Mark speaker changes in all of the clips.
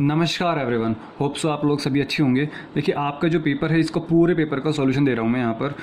Speaker 1: नमस्कार everyone, hope so आप लोग सभी अच्छे होंगे। देखिए, आपका जो पेपर है इसका पूरे पेपर का सॉल्यूशन दे रहा हूँ मैं यहाँ पर।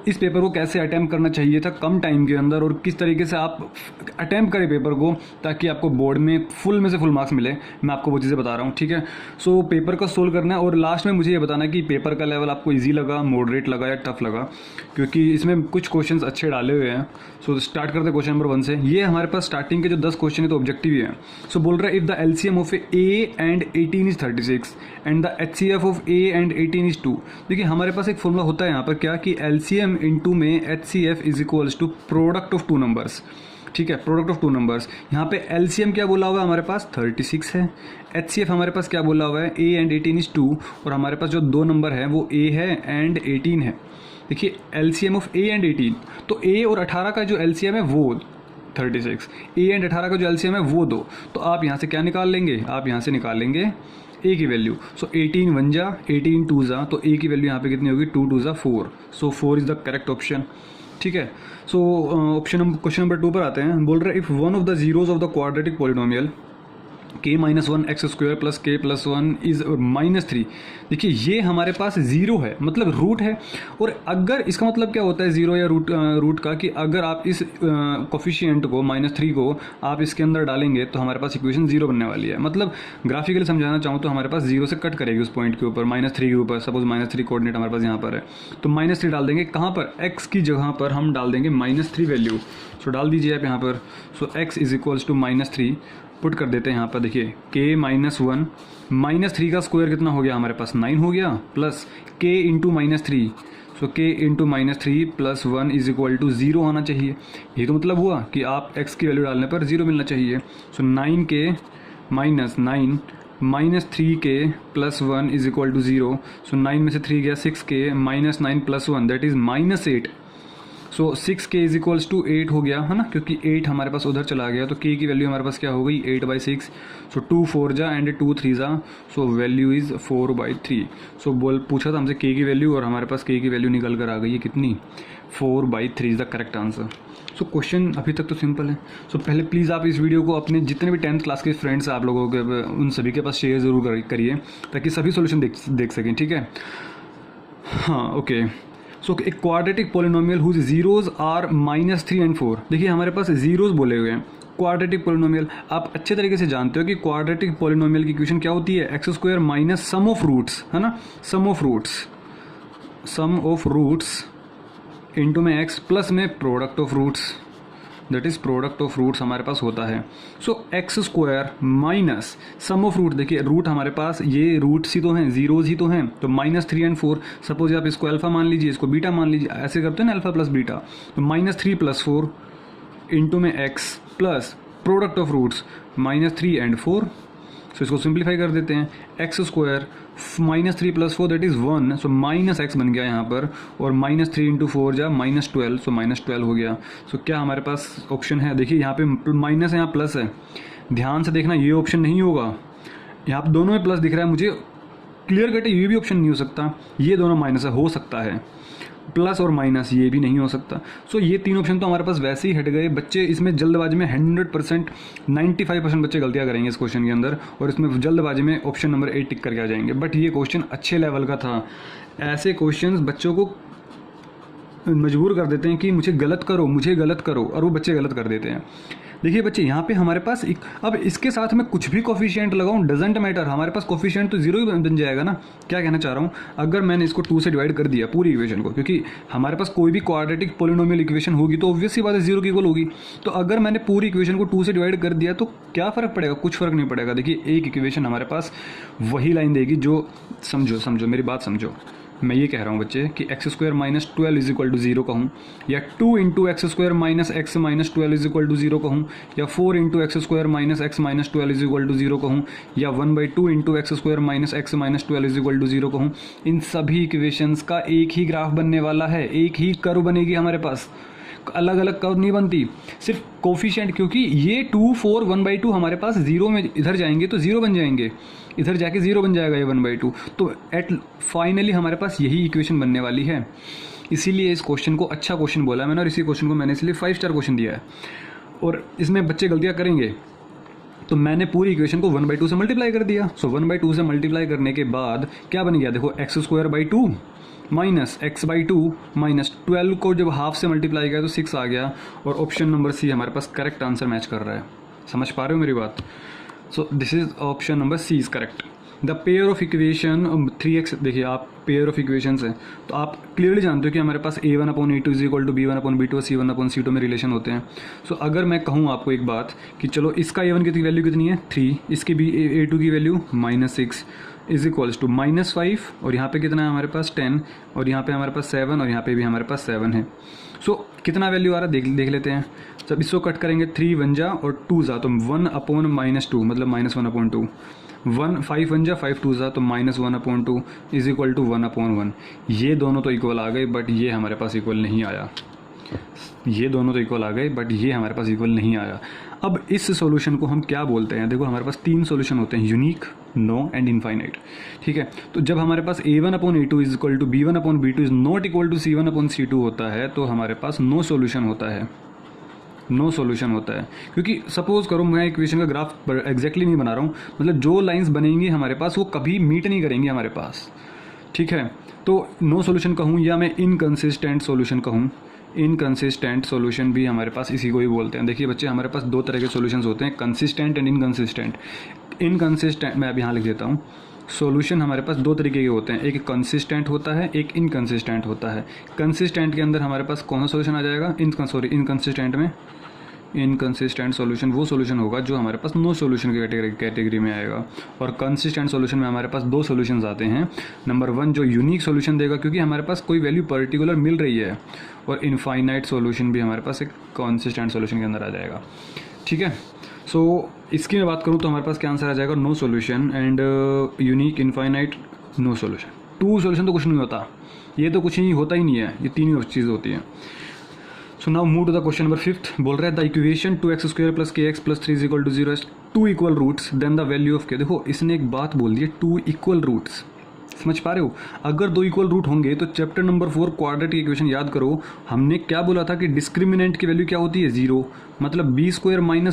Speaker 1: इस पेपर को कैसे अटैम्प्ट करना चाहिए था कम टाइम के अंदर और किस तरीके से आप अटैम्प्ट करें पेपर को ताकि आपको बोर्ड में से फुल मार्क्स मिले, मैं आपको वो चीज़ें बता रहा हूँ। ठीक है, पेपर का सोल्व करना है और लास्ट में मुझे ये बताना है कि पेपर का लेवल आपको ईजी लगा, मॉडरेट लगा या टफ लगा, क्योंकि इसमें कुछ क्वेश्चन अच्छे डाले हुए हैं। स्टार्ट करते हैं क्वेश्चन नंबर 1 से। ये हमारे पास स्टार्टिंग के जो 10 क्वेश्चन है तो ऑब्जेक्टिव ही है। बोल रहा है if the LCM of A and 18 is 36 and the HCF of A and 18 is 2। देखिए, हमारे पास एक फॉर्मूला होता है यहाँ पर क्या कि एलसीएम इंटू में HCF is equals to product of two numbers. ठीक है, प्रोडक्ट ऑफ टू नंबर्स। यहाँ पे एलसीएम क्या बोला हुआ है हमारे पास 36 है, एचसीएफ हमारे पास क्या बोला हुआ है ए एंड 18 इज 2, और हमारे पास जो दो नंबर है वो ए है एंड 18 है। देखिए, एलसीएम ऑफ ए एंड 18, तो ए और 18 का जो एलसीएम है वो 36, ए एंड 18 का जो एलसीएम है वो 2। तो आप यहाँ से क्या निकाल लेंगे, आप यहाँ से निकाल लेंगे ए की वैल्यू। 18 1 जा, 18 2 जा, तो ए की वैल्यू यहाँ पे कितनी होगी 2 2 जा 4। 4 इज द करेक्ट ऑप्शन। ठीक है, क्वेश्चन नंबर 2 पर आते हैं। बोल रहे if one of the zeros of the quadratic polynomial k-1 x square plus के प्लस 1 इज -3। देखिए, ये हमारे पास जीरो है, मतलब रूट है। और अगर इसका मतलब क्या होता है जीरो या रूट का, कि अगर आप इस कोफिशिएंट को -3 को आप इसके अंदर डालेंगे तो हमारे पास इक्वेशन जीरो बनने वाली है। मतलब ग्राफिकली समझाना चाहूँ तो हमारे पास जीरो से कट करेगी उस पॉइंट के ऊपर, -3 के ऊपर। सपोज -3 कोऑर्डिनेट हमारे पास यहाँ पर है, तो -3 डाल देंगे। कहाँ पर, x की जगह पर हम डाल देंगे -3 वैल्यू। डाल दीजिए आप यहाँ पर। x is equals to -3 put कर देते हैं यहाँ पर। देखिए, k-1 -3 का स्क्वायर कितना हो गया हमारे पास 9 हो गया, plus k into -3। k into -3 plus 1 is equal to 0 आना चाहिए। ये तो मतलब हुआ कि आप x की वैल्यू डालने पर 0 मिलना चाहिए। 9k -9 -3k plus 1 is equal to 0। 9 में से 3 गया 6k -9 plus 1 that is -8। 6k is equals to 8 हो गया है ना, क्योंकि 8 हमारे पास उधर चला गया, तो k की वैल्यू हमारे पास क्या हो गई 8/6। 2 4 जा एंड 2 3 जा, वैल्यू इज 4/3। बोल पूछा था हमसे k की वैल्यू और हमारे पास k की वैल्यू निकल कर आ गई है कितनी 4/3 is the correct answer. Question अभी तक तो सिंपल है। पहले प्लीज़ आप इस वीडियो को अपने जितने भी 10th क्लास के फ्रेंड्स आप लोगों के उन सभी के पास शेयर ज़रूर करिए ताकि सभी सोल्यूशन देख सकें। ठीक है, हाँ ओके। एक quadratic polynomial whose zeros are -3 and 4। देखिए, हमारे पास जीरोज बोले हुए हैं। क्वाड्रेटिक पॉलिनोमियल आप अच्छे तरीके से जानते हो कि क्वाड्रेटिक पॉलिनोमियल की इक्वेशन क्या होती है, x square minus sum of roots, है ना, सम ऑफ रूट्स इंटू में एक्स प्लस में product of roots, that is product of roots हमारे पास होता है। X square minus sum of root. देखिए, रूट हमारे पास ये रूट्स ही तो हैं, जीरोज ही तो हैं, तो -3 एंड 4। सपोज आप इसको अल्फा मान लीजिए, इसको बीटा मान लीजिए, ऐसे करते हैं ना अल्फा प्लस बीटा। तो -3 + 4 इंटू में x plus product of roots -3 and 4। इसको सिंप्लीफाई कर देते हैं। X square -3 + 4 that is 1, minus x बन गया यहाँ पर, और -3 × 4 जा -12, -12 हो गया। क्या हमारे पास ऑप्शन है, देखिए यहाँ पे माइनस है, यहाँ प्लस है। ध्यान से देखना, ये ऑप्शन नहीं होगा। यहाँ दोनों में प्लस दिख रहा है मुझे, क्लियर कट है, ये भी ऑप्शन नहीं हो सकता। ये दोनों माइनस हो सकता है, प्लस और माइनस ये भी नहीं हो सकता। ये 3 ऑप्शन तो हमारे पास वैसे ही हट गए। बच्चे इसमें जल्दबाजी में 100% 95% बच्चे गलतियां करेंगे इस क्वेश्चन के अंदर, और इसमें जल्दबाजी में ऑप्शन नंबर 8 टिक करके आ जाएंगे। बट ये क्वेश्चन अच्छे लेवल का था। ऐसे क्वेश्चंस बच्चों को मजबूर कर देते हैं कि मुझे गलत करो, और वो बच्चे गलत कर देते हैं। देखिए बच्चे, यहाँ पे हमारे पास अब इसके साथ मैं कुछ भी कोफिशिएंट लगाऊं डजेंट मैटर, हमारे पास कोफिशिएंट तो 0 ही बन जाएगा ना। क्या कहना चाह रहा हूँ, अगर मैंने इसको 2 से डिवाइड कर दिया पूरी इक्वेशन को, क्योंकि हमारे पास कोई भी क्वाड्रेटिक पॉलिनोमियल इक्वेशन होगी तो ऑब्वियस सी बात है 0 की इक्वल होगी। तो अगर मैंने पूरी इक्वेशन को 2 से डिवाइड कर दिया तो क्या फ़र्क पड़ेगा, कुछ फ़र्क नहीं पड़ेगा। देखिए, एक इक्वेशन हमारे पास वही लाइन देगी जो, समझो मेरी बात समझो। मैं ये कह रहा हूँ बच्चे कि x² - 12 इज इक्वल टू 0 कहूँ, या 2 × x² - x - 12 is equal to 0 कहूँ, या 4 × x² - x - 12 is equal to 0 कहूँ, या 1/2 × x² - x - 12 is equal to 0 कहूँ। इन सभी इक्वेशंस का एक ही ग्राफ बनने वाला है, एक ही कर्व बनेगी हमारे पास, अलग अलग कर्व नहीं बनती, सिर्फ कोफिशिएंट। क्योंकि ये 2 4 1/2 हमारे पास 0 में इधर जाएंगे तो 0 बन जाएंगे, इधर जाके 0 बन जाएगा ये 1/2। तो फाइनली हमारे पास यही इक्वेशन बनने वाली है। इसीलिए इस क्वेश्चन को अच्छा क्वेश्चन बोला मैंने, और इसी क्वेश्चन को मैंने इसलिए 5 स्टार क्वेश्चन दिया है। और इसमें बच्चे गलतियाँ करेंगे तो मैंने पूरी इक्वेशन को 1/2 से मल्टीप्लाई कर दिया। सो 1/2 से मल्टीप्लाई करने के बाद क्या बन गया, देखो x² माइनस x/2 माइनस 12 को जब हाफ से मल्टीप्लाई किया तो 6 आ गया, और ऑप्शन नंबर सी हमारे पास करेक्ट आंसर मैच कर रहा है। समझ पा रहे हो मेरी बात? So this is option number C is correct. The pair of equation 3x, देखिए आप पेयर ऑफ इक्वेशंस है तो आप क्लियरली जानते हो कि हमारे पास a1/a2 is equal to b1/b2 और c1/c2 में रिलेशन होते हैं। सो अगर मैं कहूँ आपको एक बात कि चलो इसका a1 की वैल्यू कितनी है 3, इसकी भी a2 की वैल्यू -6 इज इक्वल्स टू -5, और यहाँ पे कितना है हमारे पास 10, और यहाँ पे हमारे पास 7, और यहाँ पे भी हमारे पास 7 है। सो कितना वैल्यू आ रहा है देख लेते हैं। जब इसको कट करेंगे 3 1 जा और 2 जा तो 1/-2 मतलब -1/2, 5 1 जा 5 2 जा तो -1/2 इज इक्वल टू 1/1। ये दोनों तो इक्वल आ गए बट ये हमारे पास इक्वल नहीं आया। ये दोनों तो इक्वल आ गए बट ये हमारे पास इक्वल नहीं आया। अब इस सॉल्यूशन को हम क्या बोलते हैं? देखो हमारे पास 3 सॉल्यूशन होते हैं, यूनिक, नो एंड इनफाइनाइट। ठीक है, तो जब हमारे पास a1/a2 is equal to b1/b2 is not equal to c1/c2 होता है तो हमारे पास नो सॉल्यूशन होता है, नो सॉल्यूशन होता है। क्योंकि सपोज करो मैं इक्वेशन का ग्राफ एग्जैक्टली नहीं बना रहा हूँ, मतलब जो लाइंस बनेंगी हमारे पास वो कभी मीट नहीं करेंगी हमारे पास। ठीक है, तो नो सॉल्यूशन कहूँ या मैं इनकंसिस्टेंट सॉल्यूशन कहूँ, इनकंसिस्टेंट सॉल्यूशन भी हमारे पास इसी को ही बोलते हैं। देखिए बच्चे हमारे पास 2 तरह के सॉल्यूशंस होते हैं, कंसिस्टेंट एंड इनकंसिस्टेंट। इनकंसिस्टेंट मैं अब यहाँ लिख देता हूँ, सॉल्यूशन हमारे पास 2 तरीके के होते हैं, एक कंसिस्टेंट होता है, एक इनकंसिस्टेंट होता है। कंसिस्टेंट के अंदर हमारे पास कौन सा सॉल्यूशन आ जाएगा? इनकंसिस्टेंट में इनकंसिस्टेंट सॉल्यूशन वो सॉल्यूशन होगा जो हमारे पास नो सॉल्यूशन की कैटेगरी में आएगा, और कंसिस्टेंट सॉल्यूशन में हमारे पास 2 सॉल्यूशंस आते हैं। नंबर 1 जो यूनिक सॉल्यूशन देगा क्योंकि हमारे पास कोई वैल्यू पर्टिकुलर मिल रही है, और इनफाइनाइट सॉल्यूशन भी हमारे पास एक कंसिस्टेंट सॉल्यूशन के अंदर आ जाएगा। ठीक है, सो इसकी मैं बात करूँ तो हमारे पास क्या आंसर आ जाएगा? No solution and unique, infinite, no solution. 2 solution तो कुछ नहीं होता, ये तो कुछ नहीं होता ही नहीं है, ये 3 ही चीज़ होती है। So now move to the question number 5। बोल रहा है the equation 2x² + kx + 3 is equal to 0 has 2 equal roots then the value of k। देखो इसने एक बात बोल दी है, 2 इक्वल रूट्स। समझ पा रहे हो? अगर 2 इक्वल रूट होंगे तो चैप्टर नंबर 4 क्वाड्रेटिक इक्वेशन याद करो, हमने क्या बोला था कि डिस्क्रिमिनेंट की वैल्यू क्या होती है? 0, मतलब b² -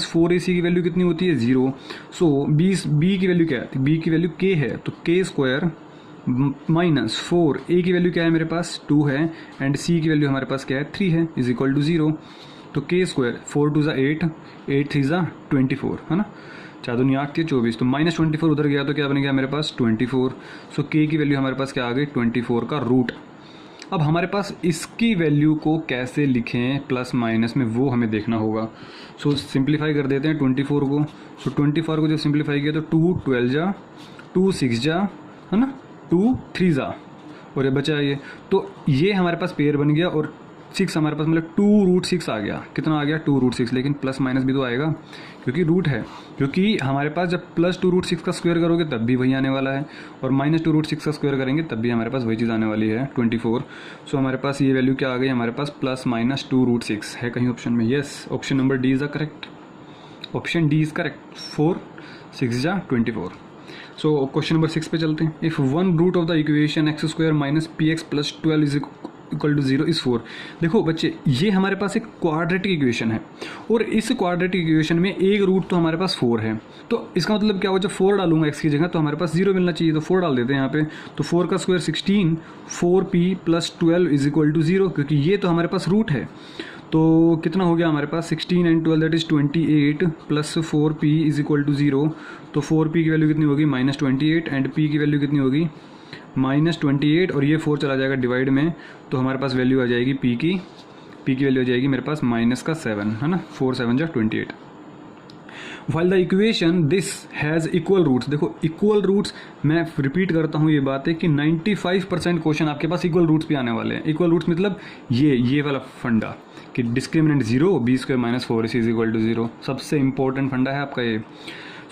Speaker 1: 4ac की वैल्यू कितनी होती है? 0। सो b की वैल्यू क्या है? b की वैल्यू k है तो k² -4, a की वैल्यू क्या है मेरे पास? 2 है, एंड c की वैल्यू हमारे पास क्या है? 3 है, इज इक्वल टू 0। तो k², 4 2 8, 8 3 24, है ना? 4 दूनी 8 थी 24, तो -24 उधर गया तो क्या बन गया मेरे पास? 24। सो k की वैल्यू हमारे पास क्या आ गई? 24 का रूट। अब हमारे पास इसकी वैल्यू को कैसे लिखें प्लस माइनस में, वो हमें देखना होगा। सो सिंप्लीफाई कर देते हैं 24 को। सो 24 को जब सिंप्लीफाई किया तो 2 12 जा, 2 6 जा, है ना, 2 3 जा, और ये बचा ये। तो ये हमारे पास पेयर बन गया, और 6 हमारे पास मतलब 2√6 आ गया। कितना आ गया? 2√6। लेकिन प्लस माइनस भी तो आएगा क्योंकि रूट है, क्योंकि हमारे पास जब प्लस 2√6 का स्क्वायर करोगे तब भी वही आने वाला है, और माइनस 2√6 का स्क्वायर करेंगे तब भी हमारे पास वही चीज़ आने वाली है 24। सो हमारे पास ये वैल्यू क्या आ गई? हमारे पास प्लस माइनस 2√6 है कहीं ऑप्शन में। Yes, option number D is the correct, option D is correct. 4 6 जा 24। सो क्वेश्चन नंबर 6 पे चलते हैं। If 1 root of the equation x² - px + 12 is equal to 0 is 4। देखो बच्चे ये हमारे पास एक क्वाड्रेटिक इक्वेशन है, और इस क्वाड्रेटिक इक्वेशन में एक रूट तो हमारे पास 4 है। तो इसका मतलब क्या हुआ? जब 4 डालूंगा x की जगह तो हमारे पास 0 मिलना चाहिए, तो 4 डाल देते हैं यहाँ पे। तो 4 का square 16, 4p + 12 is equal to 0, क्योंकि ये तो हमारे पास रूट है। तो कितना हो गया हमारे पास? 16 and 12 that is 28 plus 4p is equal to 0। तो 4p की वैल्यू कितनी होगी? -28, एंड p की वैल्यू कितनी होगी? -28, और ये 4 चला जाएगा डिवाइड में, तो हमारे पास वैल्यू आ जाएगी p की वैल्यू आ जाएगी मेरे पास -7, है ना। 4 7 जा 28। While the equation this has equal roots. देखो इक्वल रूट्स, मैं रिपीट करता हूँ ये बात है कि 95% क्वेश्चन आपके पास इक्वल रूट्स भी आने वाले हैं। इक्वल रूट्स मतलब ये वाला फंडा कि discriminant 0, b² - 4ac is equal to 0, सबसे इंपॉर्टेंट फंडा है आपका ये।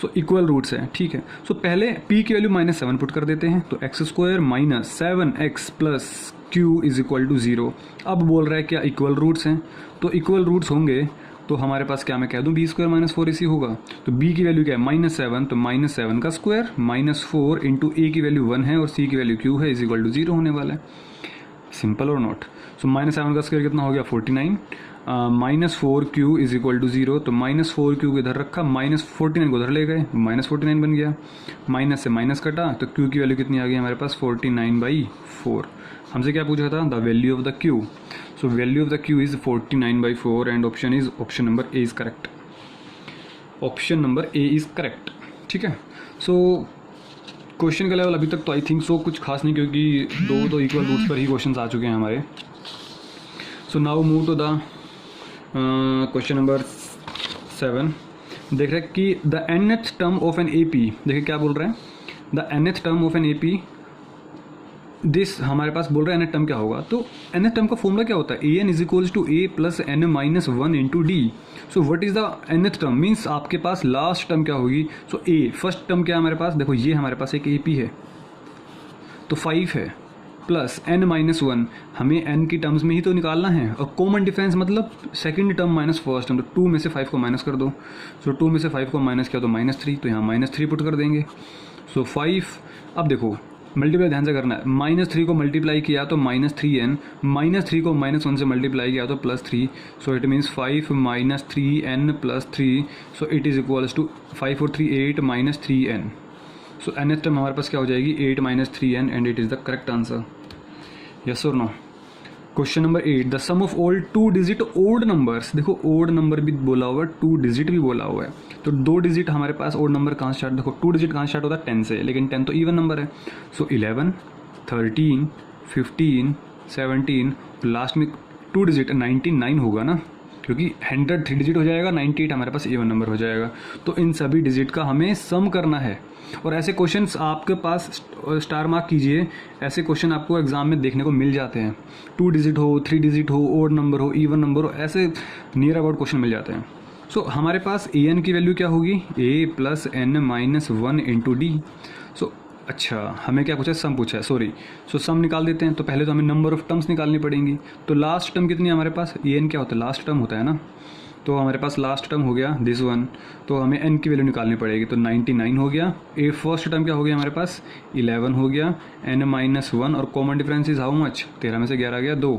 Speaker 1: सो इक्वल रूट्स है, ठीक है। सो पहले p की वैल्यू -7 पुट कर देते हैं, तो x² - 7x + q is equal to 0। अब बोल रहा है क्या इक्वल रूट्स हैं, तो इक्वल रूट्स होंगे तो हमारे पास क्या मैं कह दूं b² - 4ac होगा। तो b की वैल्यू क्या है? -7, तो -7 का स्क्वायर -4 इंटू a की वैल्यू 1 है और c की वैल्यू q है, इज इक्वल टू 0 होने वाला है। सिंपल और नॉट। सो -7 का स्क्वायर कितना हो गया? 49, -4q इज इक्वल टू 0, तो -4q इधर रखा, -49 को उधर ले गए, -49 बन गया, माइनस से माइनस कटा, तो q की वैल्यू कितनी आ गई हमारे पास 49/4। हमसे क्या पूछा था, the value of the q, so value of the q is 49/4 and option number A is correct. Option number A is correct. ठीक है, सो क्वेश्चन का लेवल अभी तक तो आई थिंक सो कुछ खास नहीं, क्योंकि दो तो इक्वल रूट्स पर ही क्वेश्चंस आ चुके हैं हमारे। So now move to the question number 7। देख रहे हैं कि the nth term of an AP, देखिए क्या बोल रहे हैं, the nth term of an AP, this हमारे पास बोल रहा है nth टर्म क्या होगा, तो nth टर्म का फॉर्मूला क्या होता है, an is equals to a plus n minus 1 into D. So what is the nth term, means आपके पास लास्ट टर्म क्या होगी, सो a फर्स्ट टर्म क्या है हमारे पास, देखो ये हमारे पास एक AP है तो 5 है, प्लस n माइनस 1, हमें n की टर्म्स में ही तो निकालना है, और कॉमन डिफरेंस मतलब second term minus first term, तो 2 में से 5 को माइनस कर दो, सो 2 में से 5 को माइनस किया तो -3, तो यहाँ -3 पुट कर देंगे। सो 5, अब देखो मल्टीप्लाई ध्यान से करना है, -3 को मल्टीप्लाई किया तो -3n, -3 को -1 से मल्टीप्लाई किया तो +3, so it means 5 minus 3n plus 3, so it is equals to 5 और 3 8 माइनस 3n। सो nth टर्म हमारे पास क्या हो जाएगी 8 minus 3n and it is the correct answer. Yes और no. Question number 8, the sum of all 2 digit odd numbers, देखो odd number भी बोला हुआ है, 2 डिजिट भी बोला हुआ है, तो 2 डिजिट हमारे पास ओड नंबर कहाँ स्टार्ट, देखो 2 डिजिट कहाँ स्टार्ट होता है 10 से, लेकिन 10 तो इवन नंबर है, सो 11 13 15 17, लास्ट में 2 डिजिट 99 होगा ना, क्योंकि 100 3 डिजिट हो जाएगा, 98 हमारे पास इवन नंबर हो जाएगा, तो इन सभी डिजिट का हमें सम करना है। और ऐसे क्वेश्चंस आपके पास स्टार मार्क कीजिए, ऐसे क्वेश्चन आपको एग्जाम में देखने को मिल जाते हैं, 2 डिजिट हो, 3 डिजिट हो, ओड नंबर हो, इवन नंबर हो, ऐसे नियर अबाउट क्वेश्चन मिल जाते हैं। सो हमारे पास an की वैल्यू क्या होगी, a plus n minus 1 into D. So अच्छा, हमें क्या पूछा है, सम पूछा है, सॉरी, सो सम निकाल देते हैं, तो पहले तो हमें नंबर ऑफ टर्म्स निकालनी पड़ेंगी, तो लास्ट टर्म कितनी है हमारे पास, an क्या होता है, लास्ट टर्म होता है ना, तो हमारे पास लास्ट टर्म हो गया दिस वन, तो हमें n की वैल्यू निकालनी पड़ेगी, तो 99 हो गया, ए फर्स्ट टर्म क्या हो गया हमारे पास 11 हो गया, n माइनस 1 और common difference is how much, 13 में से 11 गया 2,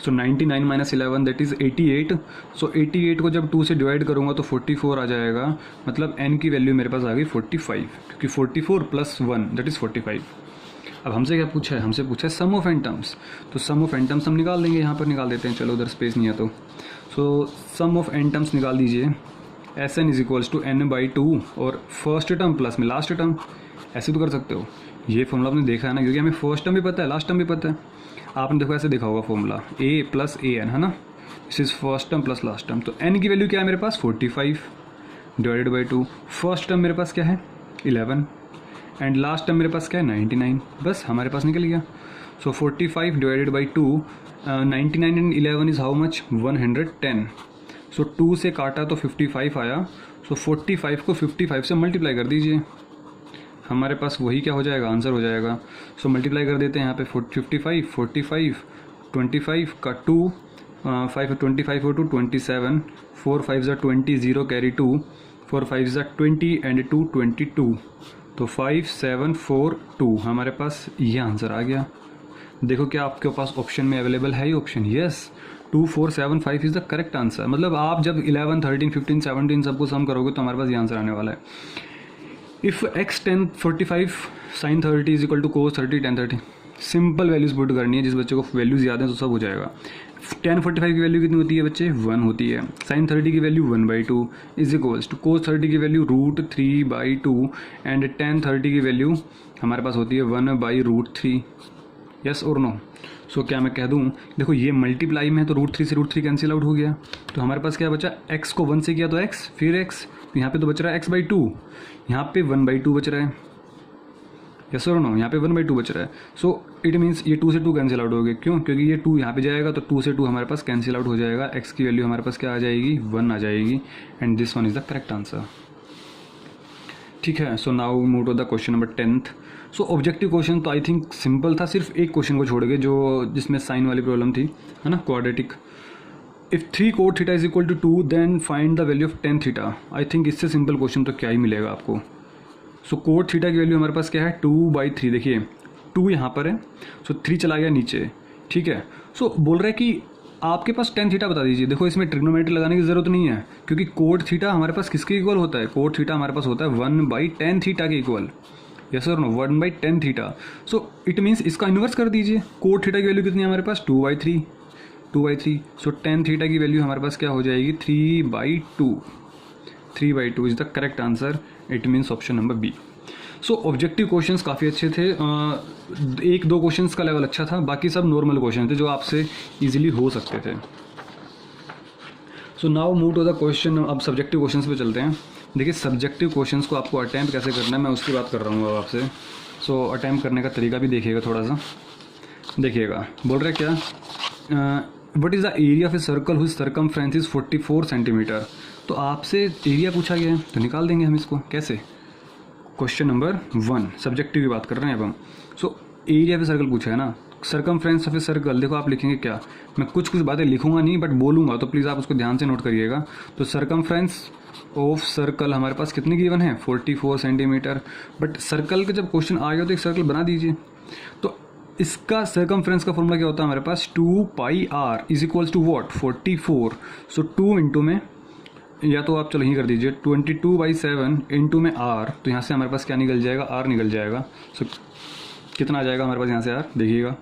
Speaker 1: सो 99 माइनस 11 दैट इज़ 88, सो 88 को जब 2 से डिवाइड करूँगा तो 44 आ जाएगा, मतलब n की वैल्यू मेरे पास आ गई 45, क्योंकि 44 प्लस 1 दैट इज़ 45। अब हमसे क्या पूछा है, हमसे पूछा है सम ऑफ एन टर्म्स, तो सम ऑफ एन टर्म्स हम निकाल देंगे, यहाँ पर निकाल देते हैं, चलो उधर स्पेस नहीं है तो, so sum of n terms निकाल दीजिए, Sn is equals to n/2 और फर्स्ट टर्म प्लस में लास्ट टर्म, ऐसे तो कर सकते हो, ये फॉर्मूला आपने देखा है ना, क्योंकि हमें फर्स्ट टर्म भी पता है लास्ट टर्म भी पता है, आपने देखो ऐसे देखा होगा फॉर्मूला a प्लस an है ना, this is first term plus last term, तो n की वैल्यू क्या है मेरे पास 45 डिवाइडेड बाई 2, फर्स्ट टर्म मेरे पास क्या है 11 एंड लास्ट टर्म मेरे पास क्या है 99, बस हमारे पास निकल गया। सो 45 divided by 2, 99 and 11 is how much 110, सो 2 से काटा तो 55 आया, सो 45 को 55 से मल्टीप्लाई कर दीजिए, हमारे पास वही क्या हो जाएगा आंसर हो जाएगा। सो मल्टीप्लाई कर देते हैं यहाँ पे 55 45 25 का 2, 5 25 और 2 27, 4 5 ज़ा 20, 0 कैरी 2, 4 5 ज़ा 20 एंड 2 22, तो 5 7 4 2 हमारे पास ये आंसर आ गया। देखो क्या आपके पास ऑप्शन में अवेलेबल है ये option, yes 2 4 7 5 is the correct answer, मतलब आप जब 11 13 15 17 सबको सम करोगे तो हमारे पास ये आंसर आने वाला है। If x 10 45 sin 30 is equal to cos 30 tan 30, simple values put करनी है, जिस बच्चे को वैल्यूज याद है तो सब हो जाएगा। tan 45 की वैल्यू कितनी होती है बच्चे 1 होती है, sin 30 की value 1/2 is equals to cos 30 की वैल्यू √3/2 एंड tan 30 की वैल्यू हमारे पास होती है 1/√3, यस और नो। सो क्या मैं कह दूं, देखो ये मल्टीप्लाई में है तो √3 से √3 कैंसिल आउट हो गया, तो हमारे पास क्या बचा, x को 1 से किया तो x फिर x, तो यहाँ पे तो बच रहा है x/2, यहाँ पे 1/2 बच रहा है, यस और नो, यहाँ पे 1/2 बच रहा है। सो इट मीन्स ये 2 से 2 कैंसिल आउट हो गए, क्यों, क्योंकि ये 2 यहाँ पे जाएगा तो 2 से 2 हमारे पास कैंसिल आउट हो जाएगा, x की वैल्यू हमारे पास क्या आ जाएगी 1 आ जाएगी and this one is the correct answer. ठीक है, so now move to the question number 10th। So objective question तो आई थिंक सिंपल था, सिर्फ एक क्वेश्चन को छोड़ के जो जिसमें साइन वाली प्रॉब्लम थी, है ना, quadratic. If 3 cot theta is equal to 2 then find the value of tan theta. I think इससे सिंपल क्वेश्चन तो क्या ही मिलेगा आपको। सो cot थीटा की वैल्यू हमारे पास क्या है 2/3, देखिए 2 यहाँ पर है, सो 3 चला गया नीचे, ठीक है। सो बोल रहा है कि आपके पास टेन थीटा बता दीजिए। देखो इसमें ट्रिग्नोमेट्री लगाने की ज़रूरत नहीं है, क्योंकि कोट थीटा हमारे पास किसके इक्वल होता है? कोट थीटा हमारे पास होता है 1/10 थीटा के इक्वल। यस और no, 1/10 theta. So it means इसका इन्वर्स कर दीजिए। कोट थीटा की वैल्यू कितनी है हमारे पास? 2/3। सो टेन थीटा की वैल्यू हमारे पास क्या हो जाएगी? 3/2। 3/2 is the correct answer. It means option number B. So objective questions काफ़ी अच्छे थे। एक दो क्वेश्चंस का लेवल अच्छा था, बाकी सब नॉर्मल क्वेश्चन थे जो आपसे इजीली हो सकते थे। So now move to the question. अब सब्जेक्टिव क्वेश्चंस पे चलते हैं। देखिए सब्जेक्टिव क्वेश्चंस को आपको अटैम्प्ट कैसे करना है मैं उसकी बात कर रहा हूँ अब आपसे। सो अटैम्प्ट करने का तरीका भी देखिएगा थोड़ा सा। देखिएगा बोल रहे क्या, what is the area of a circle whose circumference is 44 centimetre. तो आपसे एरिया पूछा गया है तो निकाल देंगे हम इसको। कैसे? क्वेश्चन नंबर 1 सब्जेक्टिव की बात कर रहे हैं अब हम। सो एरिया ऑफ ए सर्कल पूछा है ना, सर्कमफ्रेंस ऑफ ए सर्कल। देखो आप लिखेंगे क्या, मैं कुछ बातें लिखूंगा नहीं बट बोलूंगा, तो प्लीज़ आप उसको ध्यान से नोट करिएगा। तो सर्कमफ्रेंस ऑफ सर्कल हमारे पास कितने गिवन है? 44 सेंटीमीटर। बट सर्कल का जब क्वेश्चन आ गया तो एक सर्कल बना दीजिए। तो इसका सर्कमफ्रेंस का फॉर्मूला क्या होता है हमारे पास? 2πr is equals to what? 44। So 2 into में, या तो आप चलो यही कर दीजिए 22/7 इंटू में r। तो यहाँ से हमारे पास क्या निकल जाएगा? r निकल जाएगा। सो कितना आ जाएगा हमारे पास यहाँ से r? देखिएगा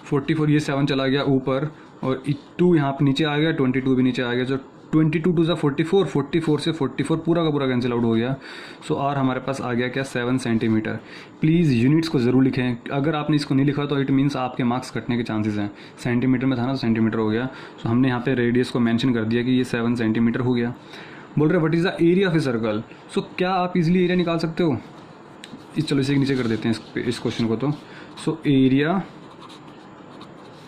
Speaker 1: 44, ये 7 चला गया ऊपर और 2 यहाँ पर नीचे आ गया, 22 भी नीचे आ गया। जो 22 2 44, 44 से 44 पूरा का पूरा कैंसिल आउट हो गया। सो r हमारे पास आ गया क्या? 7 सेंटीमीटर। प्लीज़ यूनिट्स को ज़रूर लिखें। अगर आपने इसको नहीं लिखा तो इट मीन्स आपके मार्क्स कटने के चांसेस हैं। सेंटीमीटर में था ना तो सेंटीमीटर हो गया। सो हमने यहाँ पे रेडियस को मेंशन कर दिया कि ये 7 सेंटीमीटर हो गया। बोल रहे what is the area of a circle. So क्या आप इजीली एरिया निकाल सकते हो? चलो इसे नीचे कर देते हैं इस क्वेश्चन को। तो सो एरिया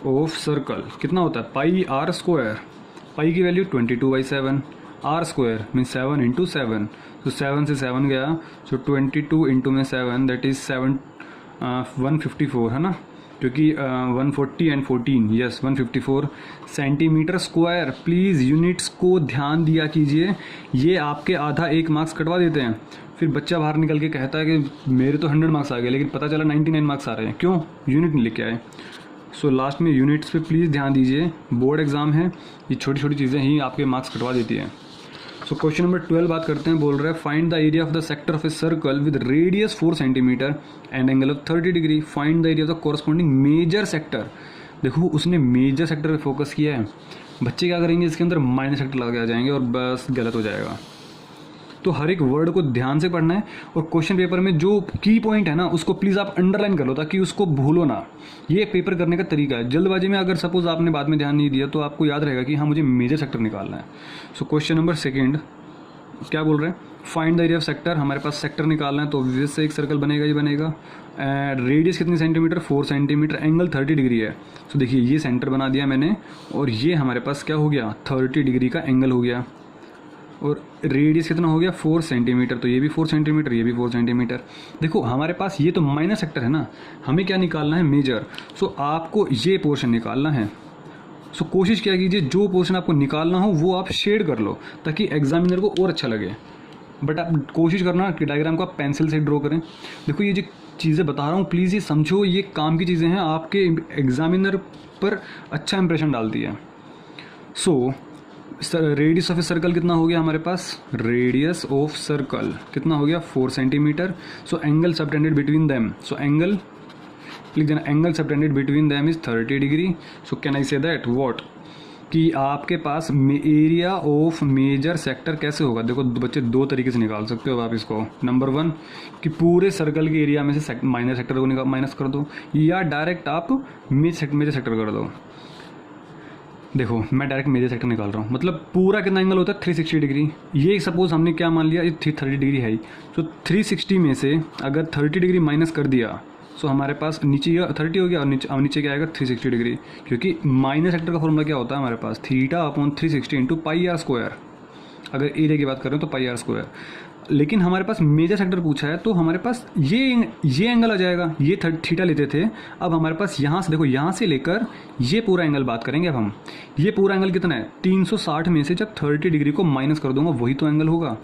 Speaker 1: ऑफ सर्कल कितना होता है? πr²। पाई की वैल्यू 22/7, r स्क्वायर मीन 7 इंटू 7। तो 7 से 7 गया। सो 22 इंटू में 7 दैट इज़ 154 है ना, क्योंकि 140 and 14 yes 154 centimetre square. Please units को ध्यान दिया कीजिए, ये आपके आधा एक मार्क्स कटवा देते हैं। फिर बच्चा बाहर निकल के कहता है कि मेरे तो 100 मार्क्स आ गए, लेकिन पता चला 99 मार्क्स आ रहे हैं। क्यों? यूनिट नहीं लेके आए। सो लास्ट में यूनिट्स पे प्लीज़ ध्यान दीजिए, बोर्ड एग्जाम है, ये छोटी छोटी चीज़ें ही आपके मार्क्स कटवा देती हैं। सो क्वेश्चन नंबर 12 बात करते हैं। बोल रहा है find the area of the sector of a circle with radius 4 centimetre and angle of 30 degree. Find the area of the corresponding major sector. देखो उसने मेजर सेक्टर पे फोकस किया है। बच्चे क्या करेंगे, इसके अंदर माइनर सेक्टर लगा के आ जाएंगे और बस गलत हो जाएगा। तो हर एक वर्ड को ध्यान से पढ़ना है और क्वेश्चन पेपर में जो की पॉइंट है ना उसको प्लीज़ आप अंडरलाइन कर लो ताकि उसको भूलो ना। ये पेपर करने का तरीका है। जल्दबाजी में अगर सपोज आपने बाद में ध्यान नहीं दिया तो आपको याद रहेगा कि हाँ मुझे मेजर सेक्टर निकालना है। सो क्वेश्चन नंबर 2 क्या बोल रहे हैं? Find the area of sector. हमारे पास सेक्टर निकालना है तो ऑब्वियस से एक सर्कल बनेगा ही बनेगा। रेडियस कितनी सेंटीमीटर? 4 सेंटीमीटर। एंगल 30 डिग्री है। सो देखिए ये सेंटर बना दिया मैंने और ये हमारे पास क्या हो गया? 30 डिग्री का एंगल हो गया। और रेडियस कितना हो गया? 4 सेंटीमीटर। तो ये भी 4 सेंटीमीटर, ये भी 4 सेंटीमीटर। देखो हमारे पास ये तो माइनर सेक्टर है ना, हमें क्या निकालना है? मेजर। सो आपको ये पोर्शन निकालना है। सो कोशिश क्या कीजिए, जो पोर्शन आपको निकालना हो वो आप शेड कर लो ताकि एग्जामिनर को और अच्छा लगे। बट आप कोशिश करना कि डायग्राम को आप पेंसिल से ड्रॉ करें। देखो ये जो चीज़ें बता रहा हूँ प्लीज़ ये समझो, ये काम की चीज़ें हैं, आपके एग्जामिनर पर अच्छा इंप्रेशन डालती है। So radius of a circle कितना हो गया हमारे पास? रेडियस ऑफ सर्कल कितना हो गया? 4 centimetre. So angle subtended between them. So angle लिख देना, angle subtended between them is 30 degree. So can I say that what कि आपके पास एरिया ऑफ मेजर सेक्टर कैसे होगा? देखो बच्चे दो तरीके से निकाल सकते हो आप इसको। नंबर 1 कि पूरे सर्कल के एरिया में से माइनर सेक्टर को माइनस कर दो, या डायरेक्ट आप मेजर सेक्टर कर दो। देखो मैं डायरेक्ट मेजर सेक्टर निकाल रहा हूँ, मतलब पूरा कितना एंगल होता है? 360 डिग्री। ये सपोज हमने क्या मान लिया, ये 30 डिग्री है। तो 360 में से अगर 30 डिग्री माइनस कर दिया सो हमारे पास नीचे 30 हो गया और नीचे क्या आएगा? 360 डिग्री। क्योंकि माइनर सेक्टर का फॉर्मूला क्या होता है हमारे पास? θ/360 इंटू πr²। अगर एरिया की बात करें तो πr²। लेकिन हमारे पास मेजर सेक्टर पूछा है तो हमारे पास ये एंगल आ जाएगा। ये थीटा लेते थे, अब हमारे पास यहाँ से देखो, यहाँ से लेकर ये पूरा एंगल बात करेंगे। अब हम ये पूरा एंगल कितना है? 360 में से जब 30 डिग्री को माइनस कर दूंगा वही तो एंगल होगा,